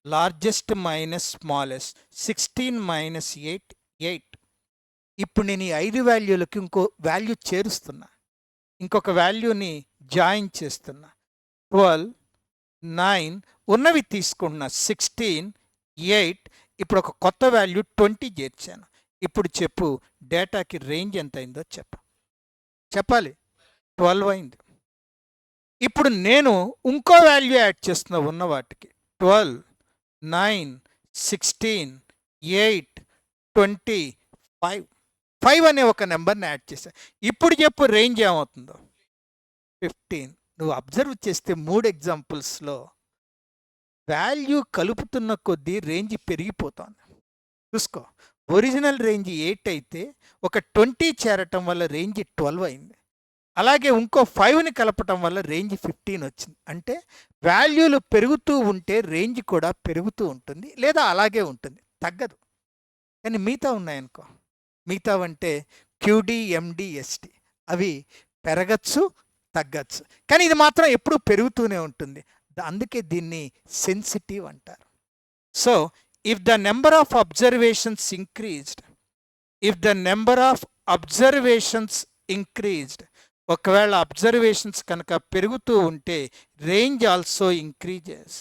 Largest minus smallest, 16 minus 8, 8. ఇప్పుడు నేను ఈ 5 వాల్యూలకి ఇంకో వాల్యూ చేరుస్తున్నా, ఇంకొక వాల్యూని జాయిన్ చేస్తున్నా. 12, 9 ఉన్నవి తీసుకుంటున్నా, 16, 8. ఇప్పుడు ఒక కొత్త వాల్యూ 20 చేర్చాను. ఇప్పుడు చెప్పు డేటాకి రేంజ్ ఎంత అయిందో చెప్పాలి. 12 అయింది. ఇప్పుడు నేను ఇంకో వాల్యూ యాడ్ చేస్తున్నా ఉన్న వాటికి 12, 9, 16, 8, 20, 5 అనే ఒక నెంబర్ని యాడ్ చేశా. ఇప్పుడు చెప్పు రేంజ్ ఏమవుతుందో? 15. నువ్వు అబ్జర్వ్ చేస్తే 3 ఎగ్జాంపుల్స్లో వాల్యూ కలుపుతున్న కొద్దీ రేంజ్ పెరిగిపోతుంది. చూసుకో, ఒరిజినల్ రేంజ్ 8 అయితే ఒక 20 చేరటం వల్ల రేంజ్ 12 అయింది. అలాగే ఇంకో 5ని కలపటం వల్ల రేంజ్ 15 వచ్చింది. అంటే వాల్యూలు పెరుగుతూ ఉంటే రేంజ్ కూడా పెరుగుతూ ఉంటుంది, లేదా అలాగే ఉంటుంది, తగ్గదు. కానీ మిగతా ఉన్నాయనుకో, మిగతావంటే క్యూడి, ఎండి, ఎస్టి, అవి పెరగచ్చు, తగ్గచ్చు. కానీ ఇది మాత్రం ఎప్పుడూ పెరుగుతూనే ఉంటుంది. అందుకే దీన్ని సెన్సిటివ్ అంటారు. So if the number of observations increased, ఒకవేళ అబ్జర్వేషన్స్ కనుక పెరుగుతూ ఉంటే రేంజ్ ఆల్సో ఇంక్రీజెస్.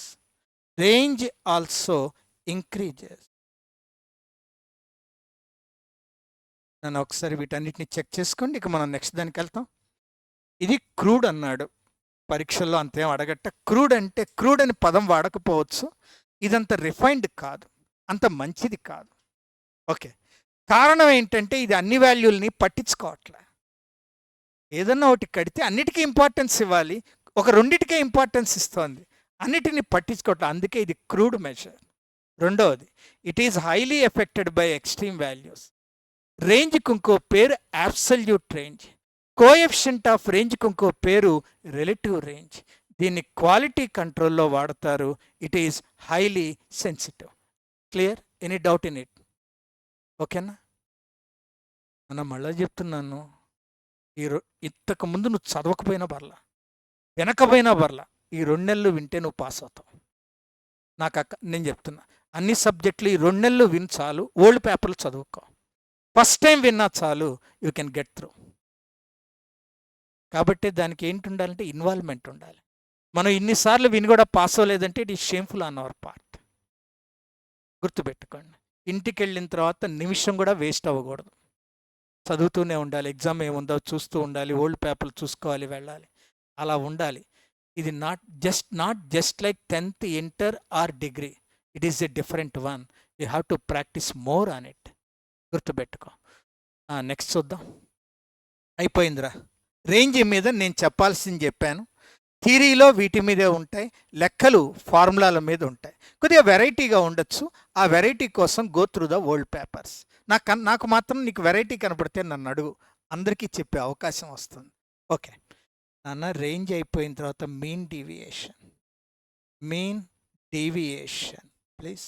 నన్ను ఒకసారి వీటన్నిటిని చెక్ చేసుకోండి. ఇక మనం నెక్స్ట్ దానికి వెళ్తాం. ఇది క్రూడ్ అన్నాడు, పరీక్షల్లో అంతేం అడగట్ట. క్రూడ్ అంటే క్రూడ్ అని పదం వాడకపోవచ్చు, ఇదంత రిఫైన్డ్ కాదు, అంత మంచిది కాదు. ఓకే, కారణం ఏంటంటే ఇది అన్ని వాల్యూల్ని పట్టించుకోవట్లే. ఏదన్నా ఒకటి కడితే అన్నిటికీ ఇంపార్టెన్స్ ఇవ్వాలి, ఒక రెండిటికే ఇంపార్టెన్స్ ఇస్తోంది, అన్నిటిని పట్టించుకోవట్లే. అందుకే ఇది క్రూడ్ మెజర్. రెండవది, it is highly affected by extreme values. రేంజ్కి ఇంకో పేరు అబ్సల్యూట్ రేంజ్, కోఎఫిషియంట్ ఆఫ్ రేంజ్కి ఇంకో పేరు రిలేటివ్ రేంజ్. దీన్ని క్వాలిటీ కంట్రోల్లో వాడతారు. It is highly sensitive. Clear? Any doubt in it? ఓకేనా? మనం మళ్ళీ చెప్తున్నాను, ఇంతకు ముందు నువ్వు చదవకపోయినా పర్లా, వినకపోయినా పర్లా, ఈ 2 నెలలు వింటే నువ్వు పాస్ అవుతావు. నేను చెప్తున్నా, అన్ని సబ్జెక్టులు ఈ 2 నెలలు విని చాలు, ఓల్డ్ పేపర్లు చదువుకో. ఫస్ట్ టైం విన్నా చాలు, యూ కెన్ గెట్ త్రూ. కాబట్టి దానికి ఏంటి ఉండాలంటే ఇన్వాల్వ్మెంట్ ఉండాలి. మనం ఇన్నిసార్లు విని కూడా పాస్ అవ్వలేదంటే it is shameful on our part. గుర్తుపెట్టుకోండి, ఇంటికి వెళ్ళిన తర్వాత నిమిషం కూడా వేస్ట్ అవ్వకూడదు, చదువుతూనే ఉండాలి. ఎగ్జామ్ ఏముందో చూస్తూ ఉండాలి, ఓల్డ్ పేపర్లు చూసుకోవాలి, వెళ్ళాలి, అలా ఉండాలి. ఇది not just like 10th inter or degree. It is a different one. You have to practice more on it. గుర్తుపెట్టుకో. నెక్స్ట్ చూద్దాం. అయిపోయిందిరా. రేంజ్ మీద నేను చెప్పాల్సింది చెప్పాను. థియరీలో వీటి మీదే ఉంటాయి, లెక్కలు ఫార్ములాల మీద ఉంటాయి. కొద్దిగా వెరైటీగా ఉండొచ్చు. ఆ వెరైటీ కోసం go through the old papers. నాకు మాత్రం నీకు వెరైటీ కనపడితే నన్ను అడుగు, అందరికీ చెప్పే అవకాశం వస్తుంది. ఓకే నాన్న, రేంజ్ అయిపోయిన తర్వాత మీన్ డీవియేషన్ ప్లీజ్.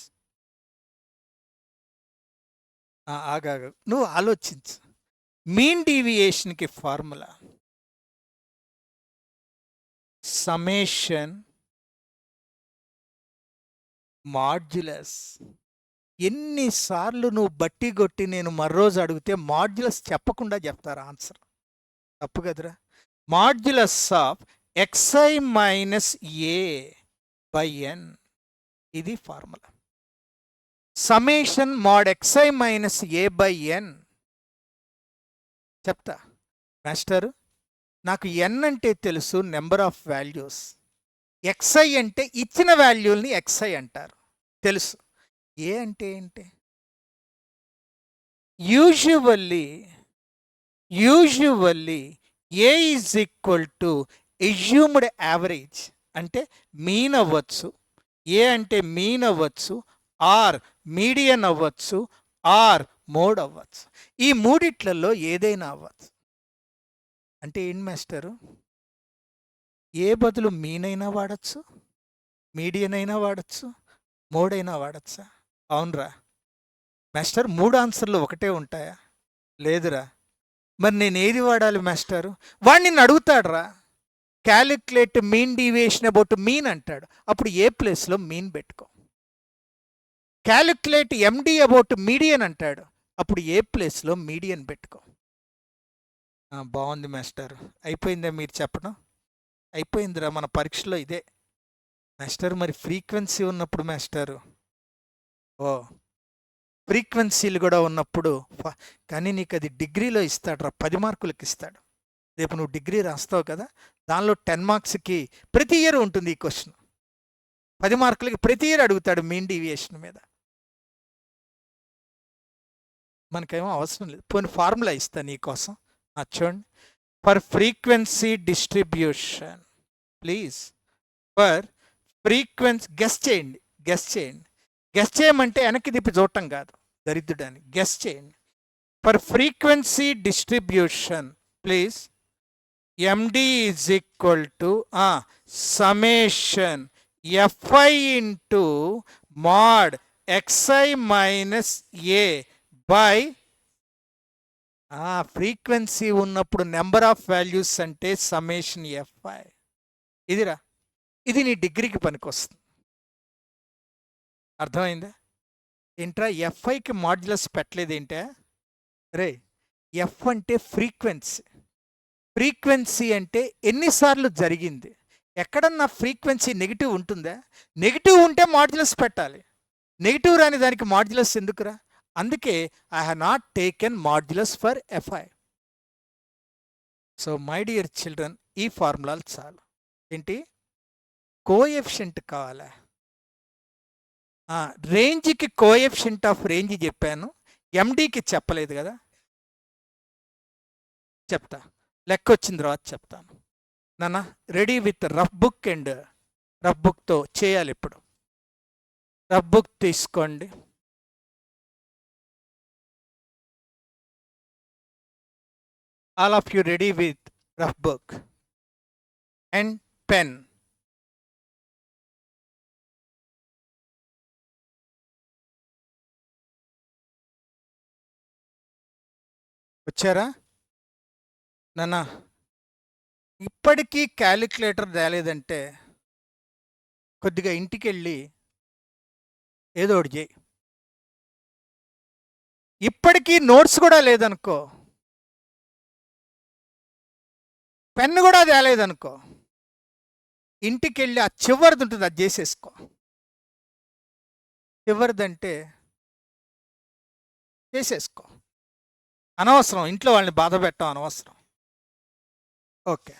ఆగా, నువ్వు ఆలోచించు. మీన్ డీవియేషన్కి ఫార్ములా సమ్మేషన్ మాడ్యులస్. ఎన్నిసార్లు నువ్వు బట్టి కొట్టి నేను మరోజు అడిగితే మాడ్యులస్ చెప్పకుండా చెప్తారు ఆన్సర్. తప్పు కదరా? Modulus of xi minus A by N, ఇది formula. Summation mod xi minus A by N. చెప్తా మాస్టరు, నాకు ఎన్ అంటే తెలుసు, నెంబర్ ఆఫ్ వాల్యూస్. xi అంటే ఇచ్చిన వాల్యూల్ని xi అంటారు, తెలుసు. ఏ అంటే ఏంటి? Usually A is equal to assumed average. అంటే మీన్ అవ్వచ్చు, ఏ అంటే మీన్ అవ్వచ్చు, ఆర్ మీడియన్ అవ్వచ్చు, ఆర్ మోడ్ అవ్వచ్చు. ఈ మూడిట్లలో ఏదైనా అవ్వచ్చు. అంటే ఏంటి మాస్టరు, ఏ బదులు మీన్ అయినా వాడచ్చు, మీడియన్ అయినా వాడచ్చు, మోడ్ అయినా వాడచ్చా? అవునరా మాస్టర్, 3 ఆన్సర్లు ఒకటే ఉంటాయా? లేదురా. మరి నేను ఏది వాడాలి మాస్టరు? వాడు నిన్ను అడుగుతాడురా, calculate mean deviation about mean అంటాడు, అప్పుడు ఏ ప్లేస్లో మీన్ పెట్టుకో. క్యాలిక్యులేట్ ఎండి అబౌట్ మీడియన్ అంటాడు, అప్పుడు ఏ ప్లేస్లో మీడియన్ పెట్టుకో. బాగుంది మాస్టర్. అయిపోయిందా మీరు చెప్పడం? అయిపోయిందిరా, మన పరీక్షలో ఇదే మాస్టర్. మరి ఫ్రీక్వెన్సీ ఉన్నప్పుడు మాస్టరు, ఫ్రీక్వెన్సీలు కూడా ఉన్నప్పుడు, కానీ నీకు అది డిగ్రీలో ఇస్తాడు రా, 10 మార్కులకి ఇస్తాడు. రేపు నువ్వు డిగ్రీ రాస్తావు కదా, దానిలో 10 మార్క్స్కి ప్రతి ఇయర్ ఉంటుంది ఈ క్వశ్చన్. 10 మార్కులకి ప్రతి ఇయర్ అడుగుతాడు మీన్ డీవియేషన్ మీద. మనకేమో అవసరం లేదు. పోనీ ఫార్ములా ఇస్తా నీకోసం. చూడండి, for frequency distribution please, for frequency guess చేయండి, గెస్ చేయమంటే వెనక్కి తిప్పి చూడటం కాదు, దరిద్రుడని గెస్ చేయండి. For frequency distribution please, MD is equal to summation FI into mod XI minus A by frequency ఉన్నప్పుడు నెంబర్ ఆఫ్ వాల్యూస్ అంటే సమ్మేషన్ FI. ఇదిరా, ఇది నీ డిగ్రీకి పనికొస్తుంది. అర్థమైందా? ఏంట్రా FIకి మాడ్యులస్ పెట్టలేదేంటే? రే, F అంటే ఫ్రీక్వెన్సీ అంటే ఎన్నిసార్లు జరిగింది. ఎక్కడన్నా ఫ్రీక్వెన్సీ నెగిటివ్ ఉంటుందా? నెగిటివ్ ఉంటే మాడ్యులస్ పెట్టాలి. నెగిటివ్ రాని దానికి మాడ్యులస్ ఎందుకురా? అందుకే I have not taken modulus for FI. So my dear children, ఈ ఫార్ములాలు చాలు. ఏంటి? కోఎఫిషియంట్ కావాలా? రేంజ్కి కోఎఫిషియంట్ ఆఫ్ రేంజ్ చెప్పాను, MDకి చెప్పలేదు కదా. చెప్తా, లెక్క వచ్చిన తర్వాత చెప్తాను. నాన్న ready with rough book and rough బుక్తో చేయాలి. ఇప్పుడు రఫ్ బుక్ తీసుకోండి. All of you ready with rough book and pen. వచ్చారా నాన్న? ఇప్పటికీ క్యాలిక్యులేటర్ తేలేదంటే కొద్దిగా ఇంటికి వెళ్ళి ఏదో ఒకటి చేయి. ఇప్పటికీ నోట్స్ కూడా లేదనుకో, పెన్ను కూడా తేలేదనుకో, ఇంటికి వెళ్ళి ఆ చివరిది ఉంటుంది అది చేసేసుకో. చివరిదంటే చేసేసుకో, అనవసరం ఇంట్లో వాళ్ళని బాధ పెట్టడం అనవసరం. ఓకే,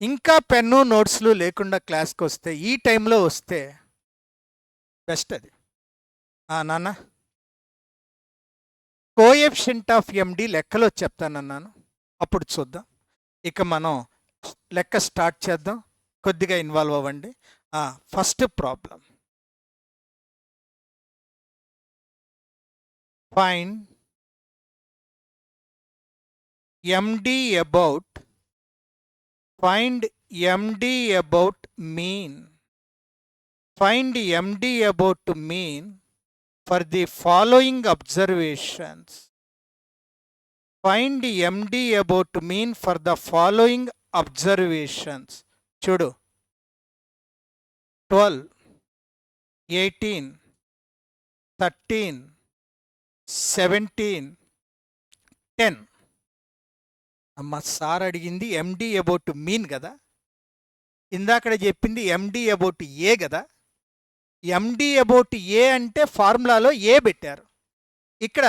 ఇంకా పెన్ను నోట్స్లు లేకుండా క్లాస్కి వస్తే, ఈ టైంలో వస్తే బెస్ట్ అది. నాన్న, కోఎఫిషియంట్ ఆఫ్ MD లెక్కలో చెప్తానన్నాను, అప్పుడు చూద్దాం. ఇక మనం లెక్క స్టార్ట్ చేద్దాం, కొద్దిగా ఇన్వాల్వ్ అవ్వండి. First problem, find MD about mean. Find MD about mean for the following observations. Find MD about mean for the following observations. చూడు, 12, 18, 13, 17, 10. అమ్మ సార్ అడిగింది MD అబౌట్ మీన్ కదా, ఇందాకడ చెప్పింది MD అబౌట్ ఏ కదా. MD అబౌట్ ఏ అంటే ఫార్ములాలో ఏ పెట్టారు, ఇక్కడ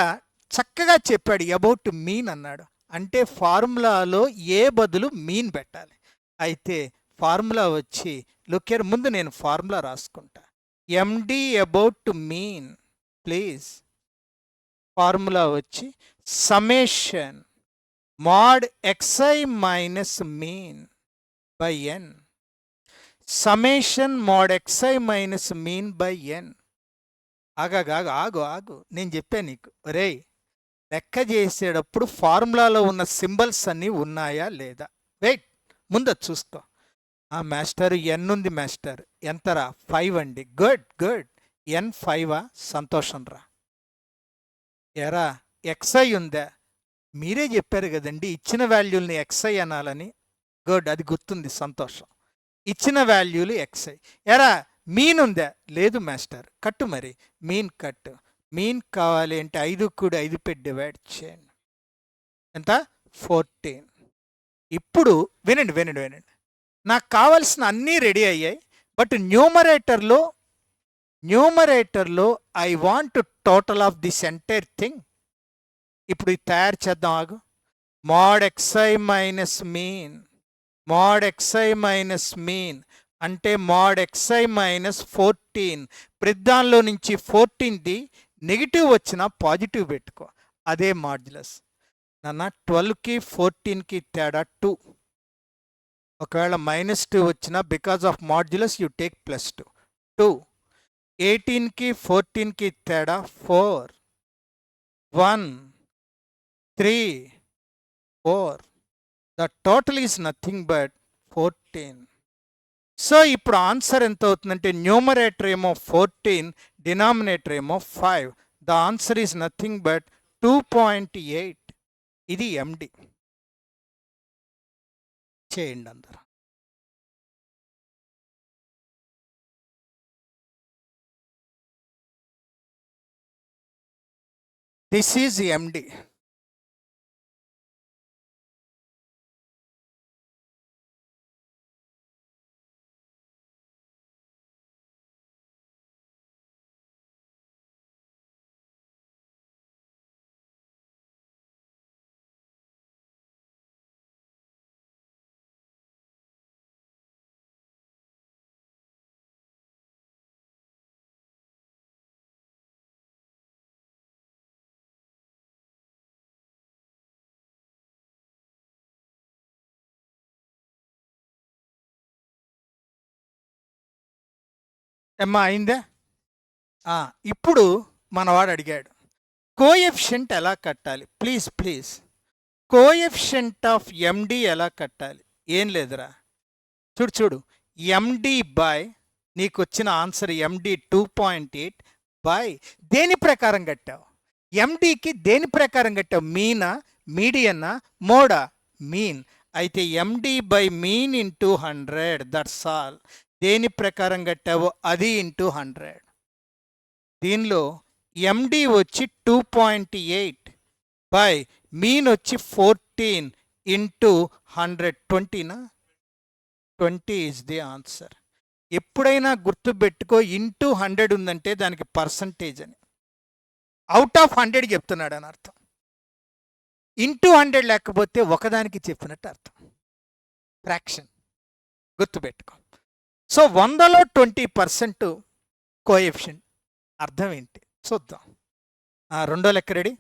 చక్కగా చెప్పాడు అబౌట్ మీన్ అన్నాడు, అంటే ఫార్ములాలో ఏ బదులు మీన్ పెట్టాలి. అయితే ఫార్ములా వచ్చి లుకేర్, ముందు నేను ఫార్ములా రాసుకుంటా. MD about mean please, formula వచ్చి summation mod xi minus mean by n. Summation mod xi minus mean by n. ఆగు, నేను చెప్పాను నీకు, రే లెక్క చేసేటప్పుడు ఫార్ములాలో ఉన్న సింబల్స్ అన్నీ ఉన్నాయా లేదా, వెయిట్ ముందు చూసుకో. మాస్టర్ n ఉంది మాస్టర్, ఎంతరా? 5 అండి. గుడ్, n 5 సంతోషం రా. ఎరా xi ఉందా? మీరే చెప్పారు కదండి ఇచ్చిన వాల్యూల్ని xi అనాలని. గుడ్, అది గుర్తుంది, సంతోషం. ఇచ్చిన వాల్యూలు xi. ఎరా మీన్ ఉందా? లేదు మాస్టర్. కట్టు మరి, మీన్ కట్టు. మీన్ కావాలి అంటే 5 కూడా 5 పెట్టి డివైడ్ చేయండి. ఎంత? 14. ఇప్పుడు వినండి, నాకు కావాల్సిన అన్నీ రెడీ అయ్యాయి, బట్ న్యూమరేటర్లో I want total of this entire thing. ఇప్పుడు ఇది తయారు చేద్దాం ఆగు. mod xi minus mean, mod xi minus mean అంటే mod xi మైనస్ 14. ప్రతిదానిలో నుంచి 14ది నెగిటివ్ వచ్చినా పాజిటివ్ పెట్టుకో, అదే మాడ్యులస్. నాన్న 12కి 14కి తేడా 2. ఒకవేళ -2 వచ్చినా because of modulus you take +2. 2. 18కి 14కి తేడా 4. 1 3 4. The total is nothing but 14. So ఇప్పుడు ఆన్సర్ ఎంత అవుతుందంటే న్యూమరేటర్ ఏమో 14, డినామినేటర్ ఏమో 5. The answer is nothing but 2.8. ఇది MD. చేయండి అందరూ. This is MD. ఏమ్మా అయిందా? ఇప్పుడు మనవాడు అడిగాడు కోఎఫిషియంట్ ఎలా కట్టాలి. ప్లీజ్ కోఎఫిషియంట్ ఆఫ్ MD ఎలా కట్టాలి. ఏం లేదురా, చూడు MD బై నీకు వచ్చిన ఆన్సర్ MD 2.8 బై దేని ప్రకారం కట్టావు? MDకి దేని ప్రకారం కట్టావు? మీనా, మీడియన్నా, మోడా? మీన్. అయితే MD by mean into 100, that's all. దేని ప్రకారం కట్టావో అది ఇంటూ 100. దీనిలో MD వచ్చి 2.8 బై మీన్ వచ్చి 14 ఇంటూ 100. 20నా? 20 is the answer. ఎప్పుడైనా గుర్తుపెట్టుకో, ఇంటూ 100 ఉందంటే దానికి పర్సంటేజ్ అని, అవుట్ ఆఫ్ 100 చెప్తున్నాడు అని అర్థం. ఇంటూ 100 లేకపోతే ఒకదానికి చెప్పినట్టు అర్థం, ఫ్రాక్షన్. గుర్తుపెట్టుకో. సో 100లో 20% కోఎఫిషియంట్. అర్థం ఏంటి చూద్దాం. రెండో లెక్క రెడీ.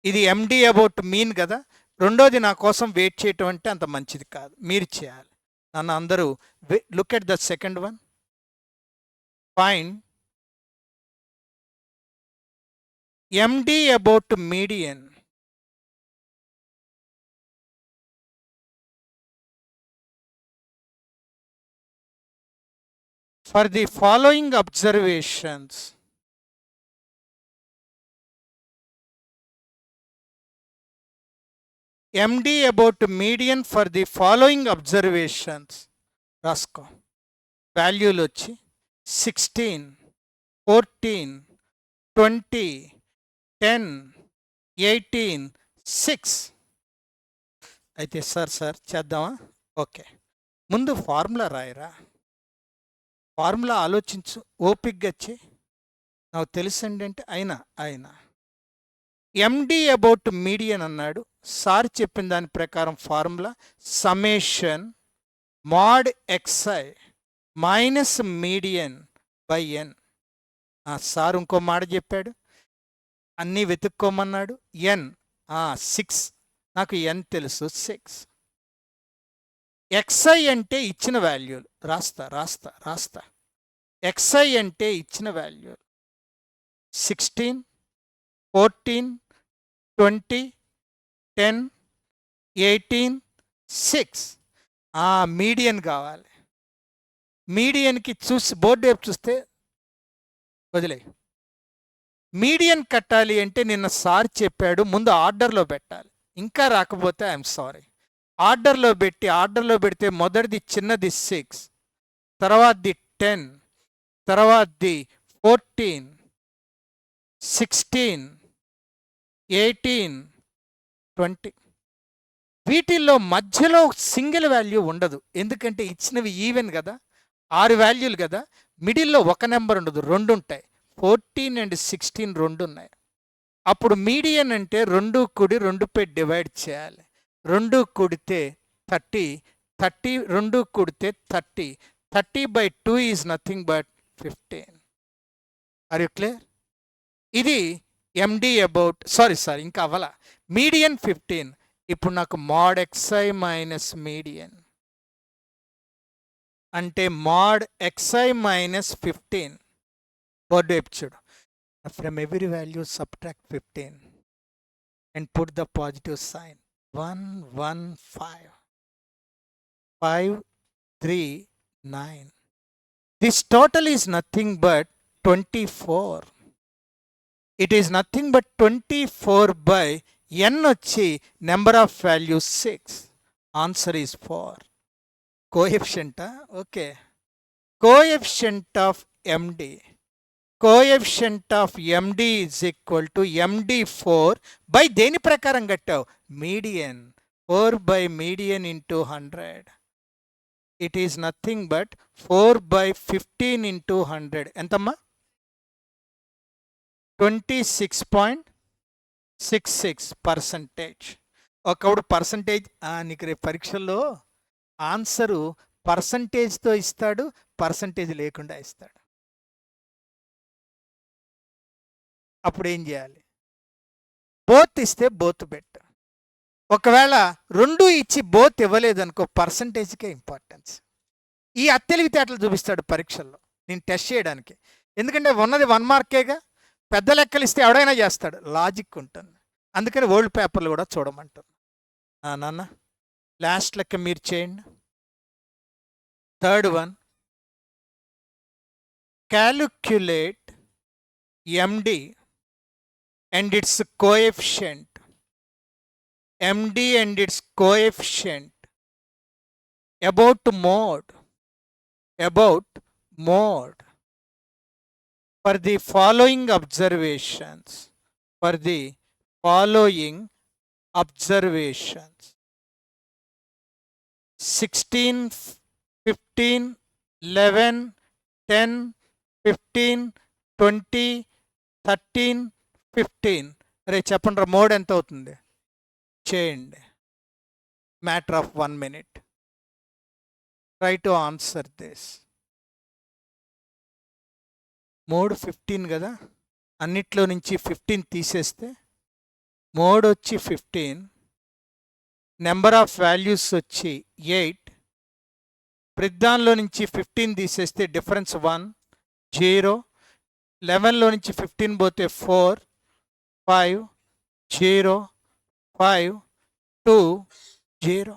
ఇది MD అబౌట్ మీన్ కదా. రెండోది నా కోసం వెయిట్ చేయటం అంటే అంత మంచిది కాదు, మీరు చేయాలి. నన్ను అందరూ look at the second one. Find MD about median for the following observations. MD about median for the following observations. రాసుకో. వాల్యూలు వచ్చి 16, 14, 20, 10, 18, 6. అయితే సార్ చేద్దామా? ఓకే, ముందు ఫార్ములా రాయరా. ఫార్ములా ఆలోచించు, ఓపిక్గా వచ్చి. నాకు తెలుసండి అంటే అయినా MD అబౌట్ మీడియన్ అన్నాడు. సార్ చెప్పిన దాని ప్రకారం formula summation mod XI minus median by N. Sir ఇంకో మాట చెప్పాడు, అన్నీ వెతుక్కోమన్నాడు. N 6, నాకు N తెలుసు 6. XI అంటే ఇచ్చిన వాల్యూలు. రాస్తా. XI అంటే ఇచ్చిన వాల్యూలు 16, 14, 20, 10, 18, 6. మీడియన్ కావాలి. మీడియన్కి చూసి బోర్డు వైపు చూస్తే వదిలే. మీడియన్ కట్టాలి అంటే నిన్న సార్ చెప్పాడు, ముందు ఆర్డర్లో పెట్టాలి. ఇంకా రాకపోతే ఐఎమ్ సారీ. ఆర్డర్లో పెడితే మొదటిది చిన్నది 6, తర్వాతది 10, తర్వాతది 14, 16, 18, 20. వీటిల్లో మధ్యలో సింగిల్ వాల్యూ ఉండదు, ఎందుకంటే ఇచ్చినవి ఈవెన్ కదా, 6 వాల్యూలు కదా. మిడిల్లో ఒక నెంబర్ ఉండదు, 2 ఉంటాయి. 14 and 16 2 ఉన్నాయి. అప్పుడు మీడియన్ అంటే 2 కూడి 2 డివైడ్ చేయాలి. 2 కూడితే 30, 30 2 కూడితే 30, 30/2 is nothing but 15. Are you clear? ఇది ఎండి అబౌట్ సారీ ఇంకా అవ్వాల. మీడియన్ 15. ఇప్పుడు నాకు మోడ్ xi మైనస్ మీడియన్ అంటే మోడ్ xi మైనస్ 15. బోర్డు వైపు చూడు. From every value subtract 15 and put the positive sign. 1 1 5 5 3 9. This total is nothing but 24. It is nothing but 24 by n వచ్చి number of values 6. Answer is 4. కోఎఫిషియంటా? Okay. Coefficient of MD. Coefficient of MD is equal to MD4 by దేని ప్రకారం కట్టావు? Median. 4 by median into 100. It is nothing but 4 by 15 into 100. ఎంతమ్మా? 26.66%. ఒకప్పుడు percentage నీకు రేపు పరీక్షల్లో ఆన్సరు పర్సంటేజ్తో ఇస్తాడు, పర్సంటేజ్ లేకుండా ఇస్తాడు. అప్పుడు ఏం చేయాలి? బోత్ ఇస్తే బోత్ బెట్. ఒకవేళ 2 ఇచ్చి బోత్ ఇవ్వలేదనుకో, పర్సంటేజ్కే ఇంపార్టెన్స్. ఈ అత్తెలివితేటలు చూపిస్తాడు పరీక్షల్లో నేను టెస్ట్ చేయడానికి. ఎందుకంటే ఉన్నది 1 మార్కేగా. పెద్ద లెక్కలు ఇస్తే ఎవడైనా చేస్తాడు, లాజిక్ ఉంటుంది. అందుకని ఓల్డ్ పేపర్లు కూడా చూడమంటారు. నాన్న లాస్ట్ లెక్క మీరు చేయండి. Third one, calculate MD and it's coefficient. MD and it's coefficient about mode for the following observations. 16, 15, 11, 10, 15, 20, 13, 15. అరే చెప్పండి, మోడ్ ఎంత అవుతుంది చేయండి. Matter of 1 minute. Try to answer this. Mode 15 కదా, అన్నిట్లో నుంచి 15 తీసేస్తే మోడ్ వచ్చి 15, నెంబర్ ఆఫ్ వాల్యూస్ వచ్చి 8. ప్రతిదానిలో నుంచి 15 తీసేస్తే డిఫరెన్స్ 1 0. 11లో నుంచి 15 పోతే 4 5 0 5 2 0.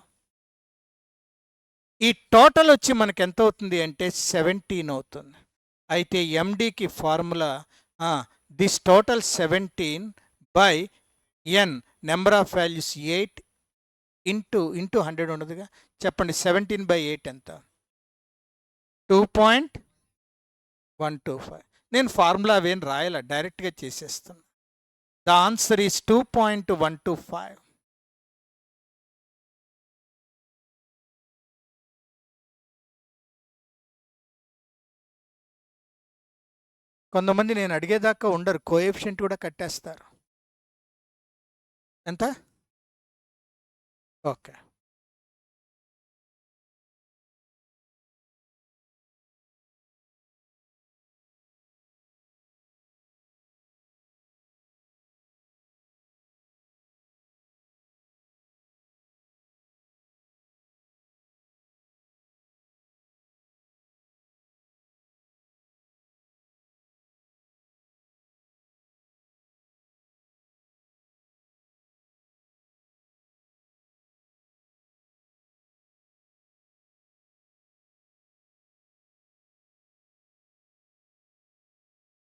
ఈ టోటల్ వచ్చి మనకి ఎంత అవుతుంది అంటే 17 అవుతుంది. అయితే ఎండికి formula this total 17 by N number of values 8 into 100 ఉండదుగా. చెప్పండి 17 బై 8 ఎంత? 2.125. నేను ఫార్ములా అవేం రాయాల, డైరెక్ట్గా చేసేస్తాను. The answer is 2.125. కొంతమంది నేను అడిగేదాకా ఉండరు, కోఎఫిషియంట్ కూడా కట్టేస్తారు. ఎంత? ఓకే.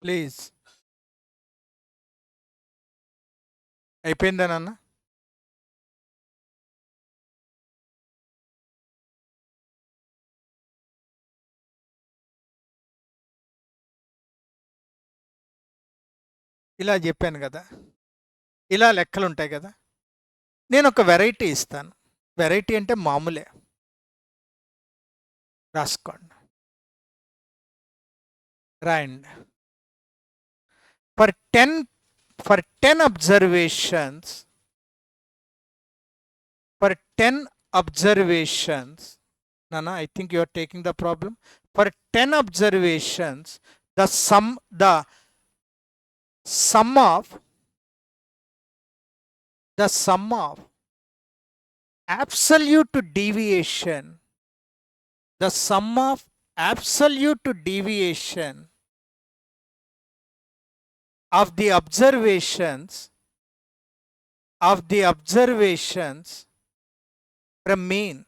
ప్లీజ్. అయిపోయిందా నాన్న? ఇలా చెప్పాను కదా, ఇలా లెక్కలు ఉంటాయి కదా. నేను ఒక వెరైటీ ఇస్తాను. వెరైటీ అంటే మామూలే, రాసుకోండి, రాయండి. For 10 for 10 observations, Nana, I think you are taking the problem. For 10 observations, the sum of absolute deviation, the sum of absolute deviation of the observations from mean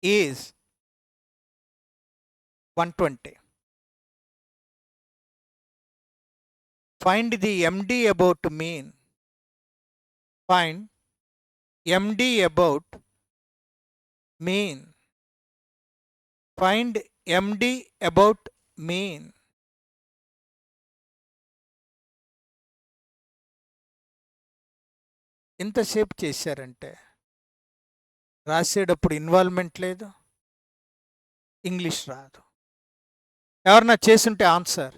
is 120. Find the MD about mean. Find MD about mean. Find MD about mean. ఇంతసేపు చేశారంటే రాసేటప్పుడు involvement లేదు, English రాదు. ఎవరన్నా చేసుంటే answer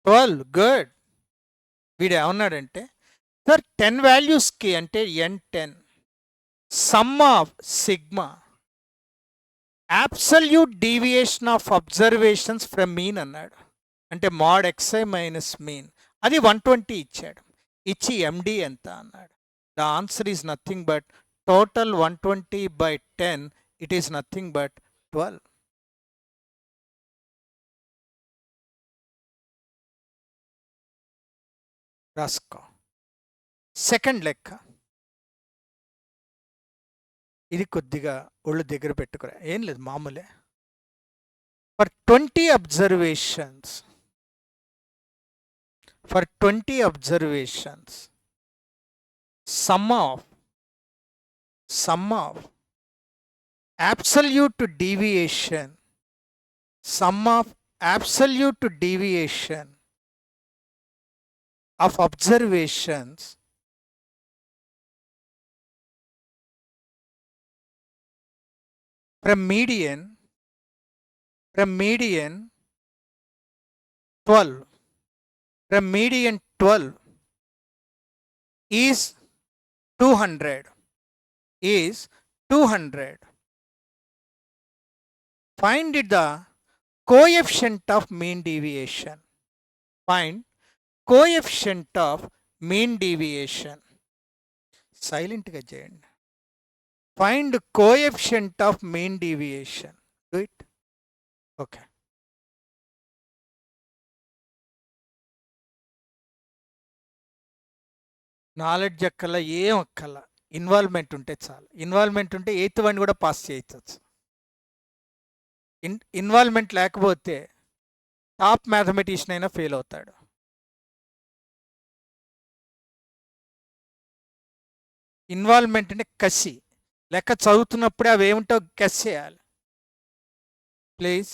12. Good. వీడు ఏమన్నాడంటే sir 10 వాల్యూస్కి అంటే n10 some of sigma absolute deviation of observations from mean అన్నాడు. అంటే మాడ్ xi మైనస్ మీన్ అది 120 ఇచ్చాడు. ఇచ్చి ఎండి ఎంత అన్నాడు. The answer is nothing but total 120/10. It is nothing but 12. రాసుకో. సెకండ్ లెక్క ఇది కొద్దిగా ఒళ్ళు దగ్గర పెట్టుకురా, ఏం లేదు మామూలే. For 20 observations some of absolute deviation of observations from median 12 is 200. Find the coefficient of mean deviation. Find coefficient of mean deviation. Silent ga cheyandi. Find coefficient of mean deviation. Do it. Okay. Knowledge అక్కల ఏం అక్కల, involvement ఉంటే చాలు. Involvement ఉంటే 8th one కూడా pass చేయొచ్చు. Involvement లేకపోతే top mathematician అయినా ఫెయిల్ అవుతాడు. ఇన్వాల్వ్మెంట్ అంటే కసి. లెక్క చదువుతున్నప్పుడే అవి ఏమిటో గెస్ చేయాలి. ప్లీజ్.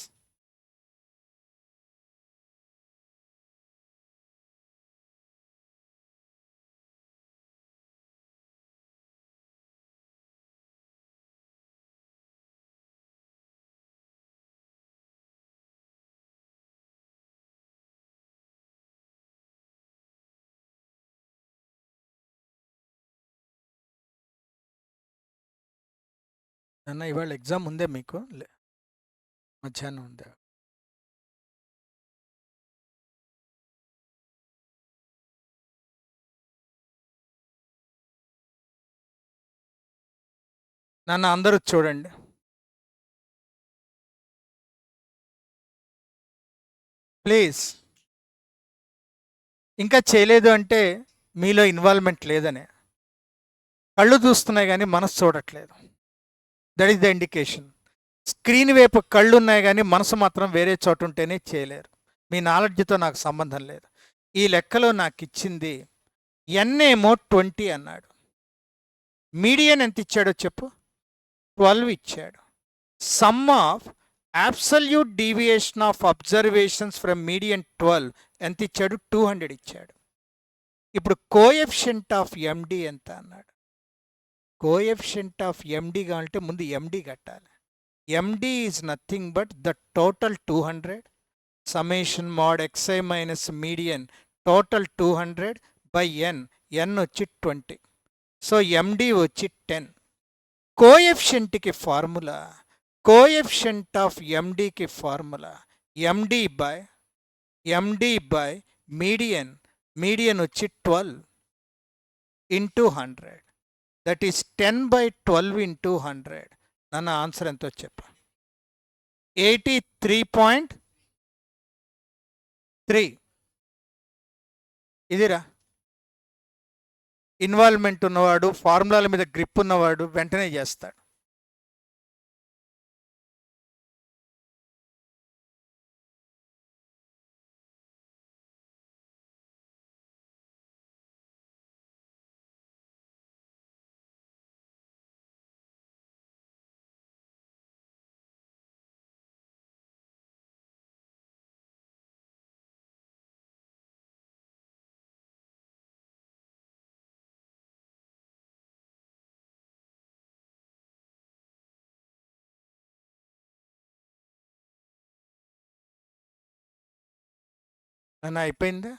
అన్న ఇవాళ ఎగ్జామ్ ఉందే మీకు? మధ్యాహ్నం ఉందా? నన్ను అందరూ చూడండి. ప్లీజ్. ఇంకా చేయలేదు అంటే మీలో ఇన్వాల్వ్మెంట్ లేదనే. కళ్ళు చూస్తున్నాయి కానీ మనసు చూడట్లేదు. That is the indication. Screen వైపు కళ్ళు ఉన్నాయి కానీ మనసు మాత్రం వేరే చోట ఉంటేనే చేయలేరు. మీ నాలెడ్జ్తో నాకు సంబంధం లేదు. ఈ లెక్కలో నాకు ఇచ్చింది n ఏమో 20 అన్నాడు. మీడియన్ ఎంత ఇచ్చాడో చెప్పు? 12 ఇచ్చాడు. Some of absolute deviation of observations from median 12 ఎంత ఇచ్చాడు? 200 ఇచ్చాడు. ఇప్పుడు కోఎఫిషియంట్ ఆఫ్ ఎండి ఎంత అన్నాడు. కోఎఫిషియంట్ ఆఫ్ ఎండి కావాలంటే ముందు ఎండి కట్టాలి. MD is nothing but the total 200 summation mod xi minus median total 200 by n, n వచ్చి 20. సో ఎండి వచ్చి 10. కోఎఫిషియంట్కి ఫార్ములా, కోఎఫిషియంట్ ఆఫ్ ఎండికి formula MD by median, median వచ్చి 12 into 100, that is 10 by 12 into 100. నన్ను answer ఎంతో చెప్ప 83.3. ఇదిరా involvement ఉన్నవాడు, ఫార్ములాల మీద గ్రిప్ ఉన్నవాడు వెంటనే చేస్తాడు. అని అయిపోయిందా?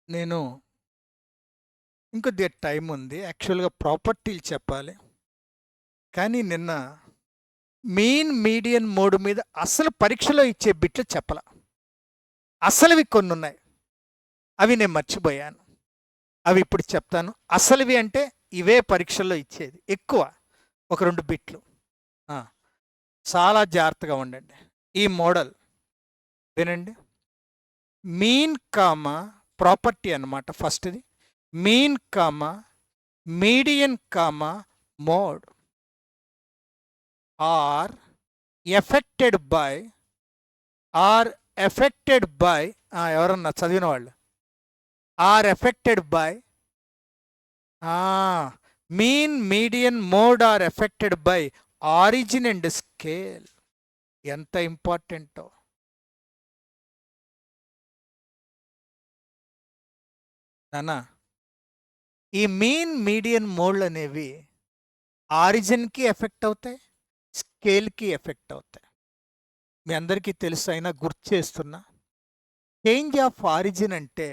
నేను ఇంకొద్దిగా టైం ఉంది, యాక్చువల్గా ప్రాపర్టీలు చెప్పాలి, కానీ నిన్న మీన్ మీడియన్ మోడ్ మీద అసలు పరీక్షలో ఇచ్చే బిట్లు చెప్పాల. అసలువి కొన్ని ఉన్నాయి, అవి నేను మర్చిపోయాను, అవి ఇప్పుడు చెప్తాను. అసలువి అంటే ఇవే పరీక్షల్లో ఇచ్చేది ఎక్కువ, ఒక 2 బిట్లు. చాలా జాగ్రత్తగా ఉండండి. ఈ మోడల్ వినండి. మీన్ కామా ప్రాపర్టీ అన్నమాట. ఫస్ట్ది mean comma median comma mode are affected by ఎవరన్నా చదివిన వాళ్ళు are affected by mean median mode are affected by origin and scale. ఎంత ఇంపార్టెంటో. నానా ఈ మీన్ మీడియన్ మోడ్లు అనేవి ఆరిజిన్కి ఎఫెక్ట్ అవుతాయి, స్కేల్కి ఎఫెక్ట్ అవుతాయి. మీ అందరికీ తెలుసు, అయినా గుర్తు చేస్తున్నా. చేంజ్ ఆఫ్ ఆరిజిన్ అంటే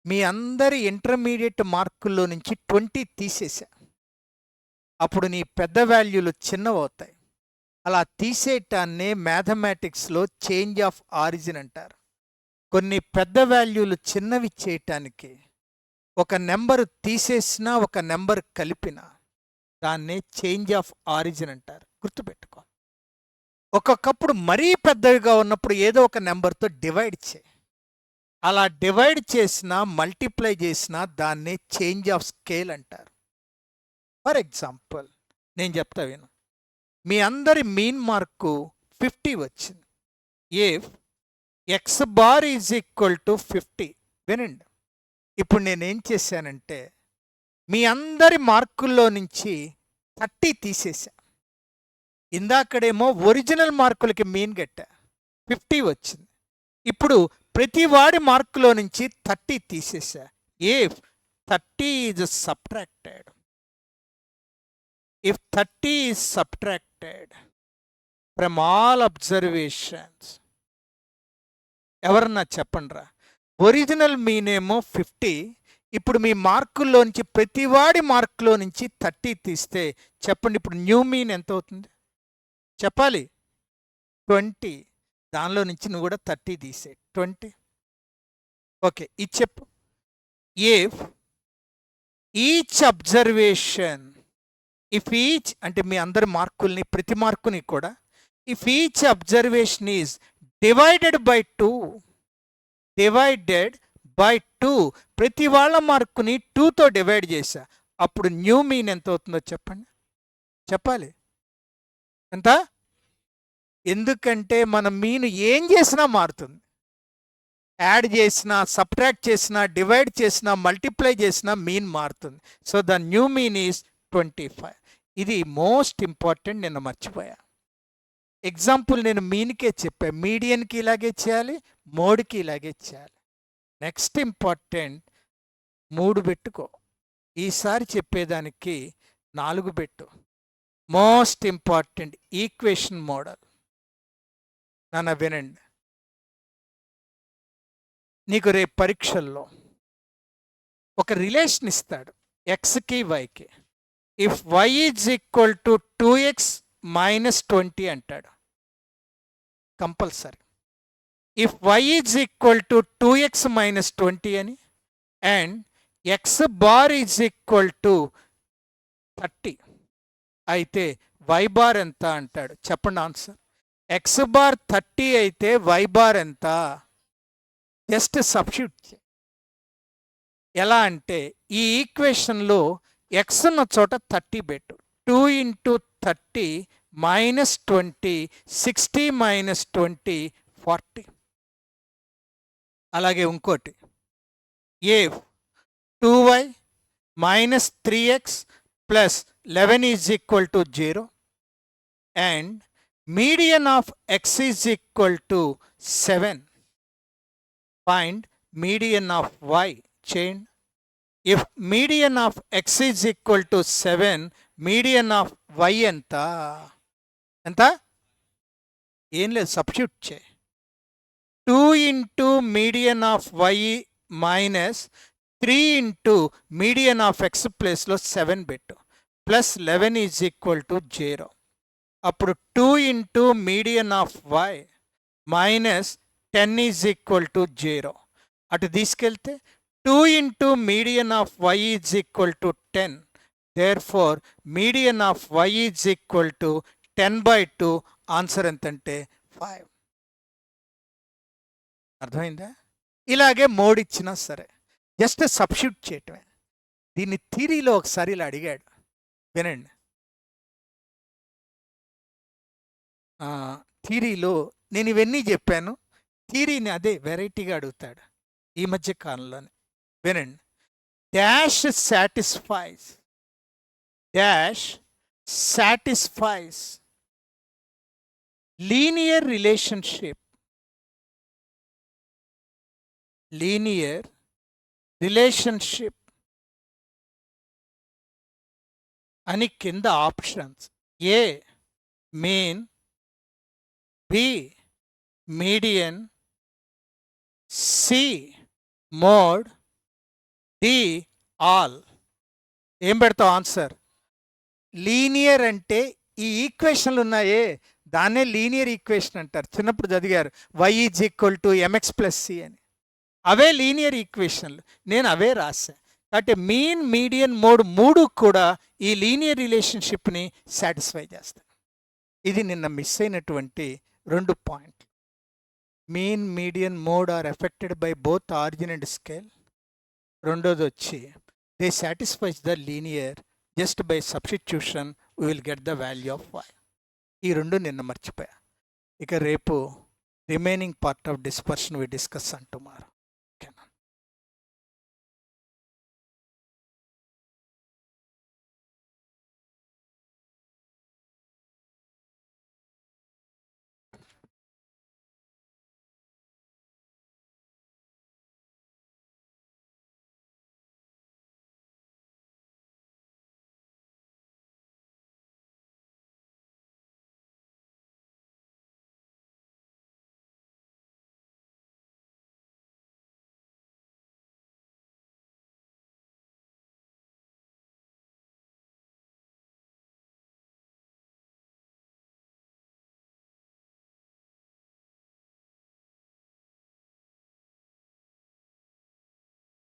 మీ అందరి ఇంటర్మీడియట్ మార్కుల్లో నుంచి 20 తీసేసా, అప్పుడు నీ పెద్ద వాల్యూలు చిన్నవవుతాయి. అలా తీసేయటాన్నే మ్యాథమెటిక్స్లో చేంజ్ ఆఫ్ ఆరిజిన్ అంటారు. కొన్ని పెద్ద వాల్యూలు చిన్నవి చేయటానికి ఒక నెంబరు తీసేసినా ఒక నెంబర్ కలిపినా దాన్నే చేంజ్ ఆఫ్ ఆరిజిన్ అంటారు. గుర్తుపెట్టుకో. ఒక్కొక్కప్పుడు మరీ పెద్దవిగా ఉన్నప్పుడు ఏదో ఒక నెంబర్తో డివైడ్ చేయి. అలా డివైడ్ చేసినా మల్టిప్లై చేసినా దాన్నే చేంజ్ ఆఫ్ స్కేల్ అంటారు. ఫర్ ఎగ్జాంపుల్ నేను చెప్తా విను. మీ అందరి మీన్ మార్కు 50 వచ్చింది. If X bar is equal to 50. వినండి, ఇప్పుడు నేనేం చేశానంటే మీ అందరి మార్కుల్లో నుంచి 30 తీసేసా. ఇందాకడేమో ఒరిజినల్ మార్కులకి మీన్ గట్టా, 50 వచ్చింది. ఇప్పుడు ప్రతి వాడి మార్కులో నుంచి 30 తీసేసా. If 30 is subtracted, if 30 is subtracted from all observations, ఎవరన్నా చెప్పండిరా. ఒరిజినల్ మీనేమో 50, ఇప్పుడు మీ మార్కుల్లో నుంచి ప్రతివాడి మార్కులో నుంచి 30 తీస్తే చెప్పండి, ఇప్పుడు న్యూ మీన్ ఎంత అవుతుంది చెప్పాలి? 20. దానిలో నుంచి నువ్వు కూడా 30 తీసే 20. ఓకే, ఇది చెప్పు. If each observation, if each అంటే మీ అందరి మార్కుల్ని, ప్రతి మార్కుని కూడా, if each observation is divided by 2, ప్రతి వాళ్ళ మార్కుని 2తో డివైడ్ చేశా, అప్పుడు న్యూ మీన్ ఎంత అవుతుందో చెప్పండి, చెప్పాలి. ఎంత? ఎందుకంటే మన మీన్ ఏం చేసినా మారుతుంది. యాడ్ చేసినా, సబ్ట్రాక్ట్ చేసినా, డివైడ్ చేసినా, మల్టిప్లై చేసినా మీన్ మారుతుంది. So the new mean is 25. ఇది మోస్ట్ ఇంపార్టెంట్, నిన్న మర్చిపోయా. ఎగ్జాంపుల్ నేను మీన్కే చెప్పా, మీడియన్కి ఇలాగే చేయాలి, మోడ్కి ఇలాగే చేయాలి. నెక్స్ట్ ఇంపార్టెంట్ 3 పెట్టుకో. ఈసారి చెప్పేదానికి 4 పెట్టు. Most important equation model. నాన్న వినండి, నీకు రేపు పరీక్షల్లో ఒక రిలేషన్ ఇస్తాడు ఎక్స్కి వైకి. If Y is equal to 2x minus 20 అంటాడు compulsory. If Y is equal to 2x minus 20 అని and X bar is equal to 30 అయితే వై బార్ ఎంత అంటాడు. చెప్పండి ఆన్సర్. ఎక్స్ బార్ 30 అయితే వై బార్ ఎంత? జస్ట్ సబ్స్టిట్యూట్ చేయి. ఎలా అంటే ఈ ఈక్వేషన్లో ఎక్స్ ఉన్న చోట 30 పెట్టు. 2 ఇంటూ 30 మైనస్ 20, 60 మైనస్ 20 40. అలాగే ఇంకోటి, ఏ 2y minus 3x plus 11 is equal to 0 and median of x is equal to 7. Find median of y. చేయండి. If median of x is equal to 7, median of y ఎంత? ఎంత? ఏం లేదు, substitute చేయి. 2 into median of y minus 3 into median of x ప్లేస్లో 7 పెట్టు plus 11 is equal to 0. అప్పుడు 2 into median of y minus 10 is equal to 0. అటు తీసుకెళ్తే 2 into median of y is equal to 10. Therefore median of y is equal to 10/2. Answer ఎంతంటే 5. అర్థమైందా? ఇలాగే mode ఇచ్చినా సరే జస్ట్ సబ్స్టిట్యూట్ చేయటమే. దీన్ని థియరీలో ఒకసారి ఇలా అడిగాడు, వినండి. థియరీలో నేను ఇవన్నీ చెప్పాను, థియరీని అదే వెరైటీగా అడుగుతాడు ఈ మధ్య కాలంలోనే. వినండి. డాష్ సాటిస్ఫైస్ లీనియర్ రిలేషన్షిప్ అని కింద options. A mean, B median, C mode, D all. ఏం పెడతావు ఆన్సర్? లీనియర్ అంటే ఈ ఈక్వేషన్లు ఉన్నాయే దాన్నే లీనియర్ ఈక్వేషన్ అంటారు. చిన్నప్పుడు చదివారు y is equal to mx plus C అని. అవే లీనియర్ ఈక్వేషన్లు, నేను అవే రాశా. కాబట్టి మీన్, మీడియన్, మోడ్ 3 కూడా ఈ లీనియర్ రిలేషన్షిప్ని సాటిస్ఫై చేస్తాయి. ఇది నిన్న మిస్ అయినటువంటి 2 పాయింట్లు. Mean, median, mode are affected by both origin and scale. రెండోది వచ్చి they satisfies the linear just by substitution we will get the value of y. ఈ 2 నిన్న మర్చిపోయా. ఇక రేపు remaining part of dispersion we discuss అంటూ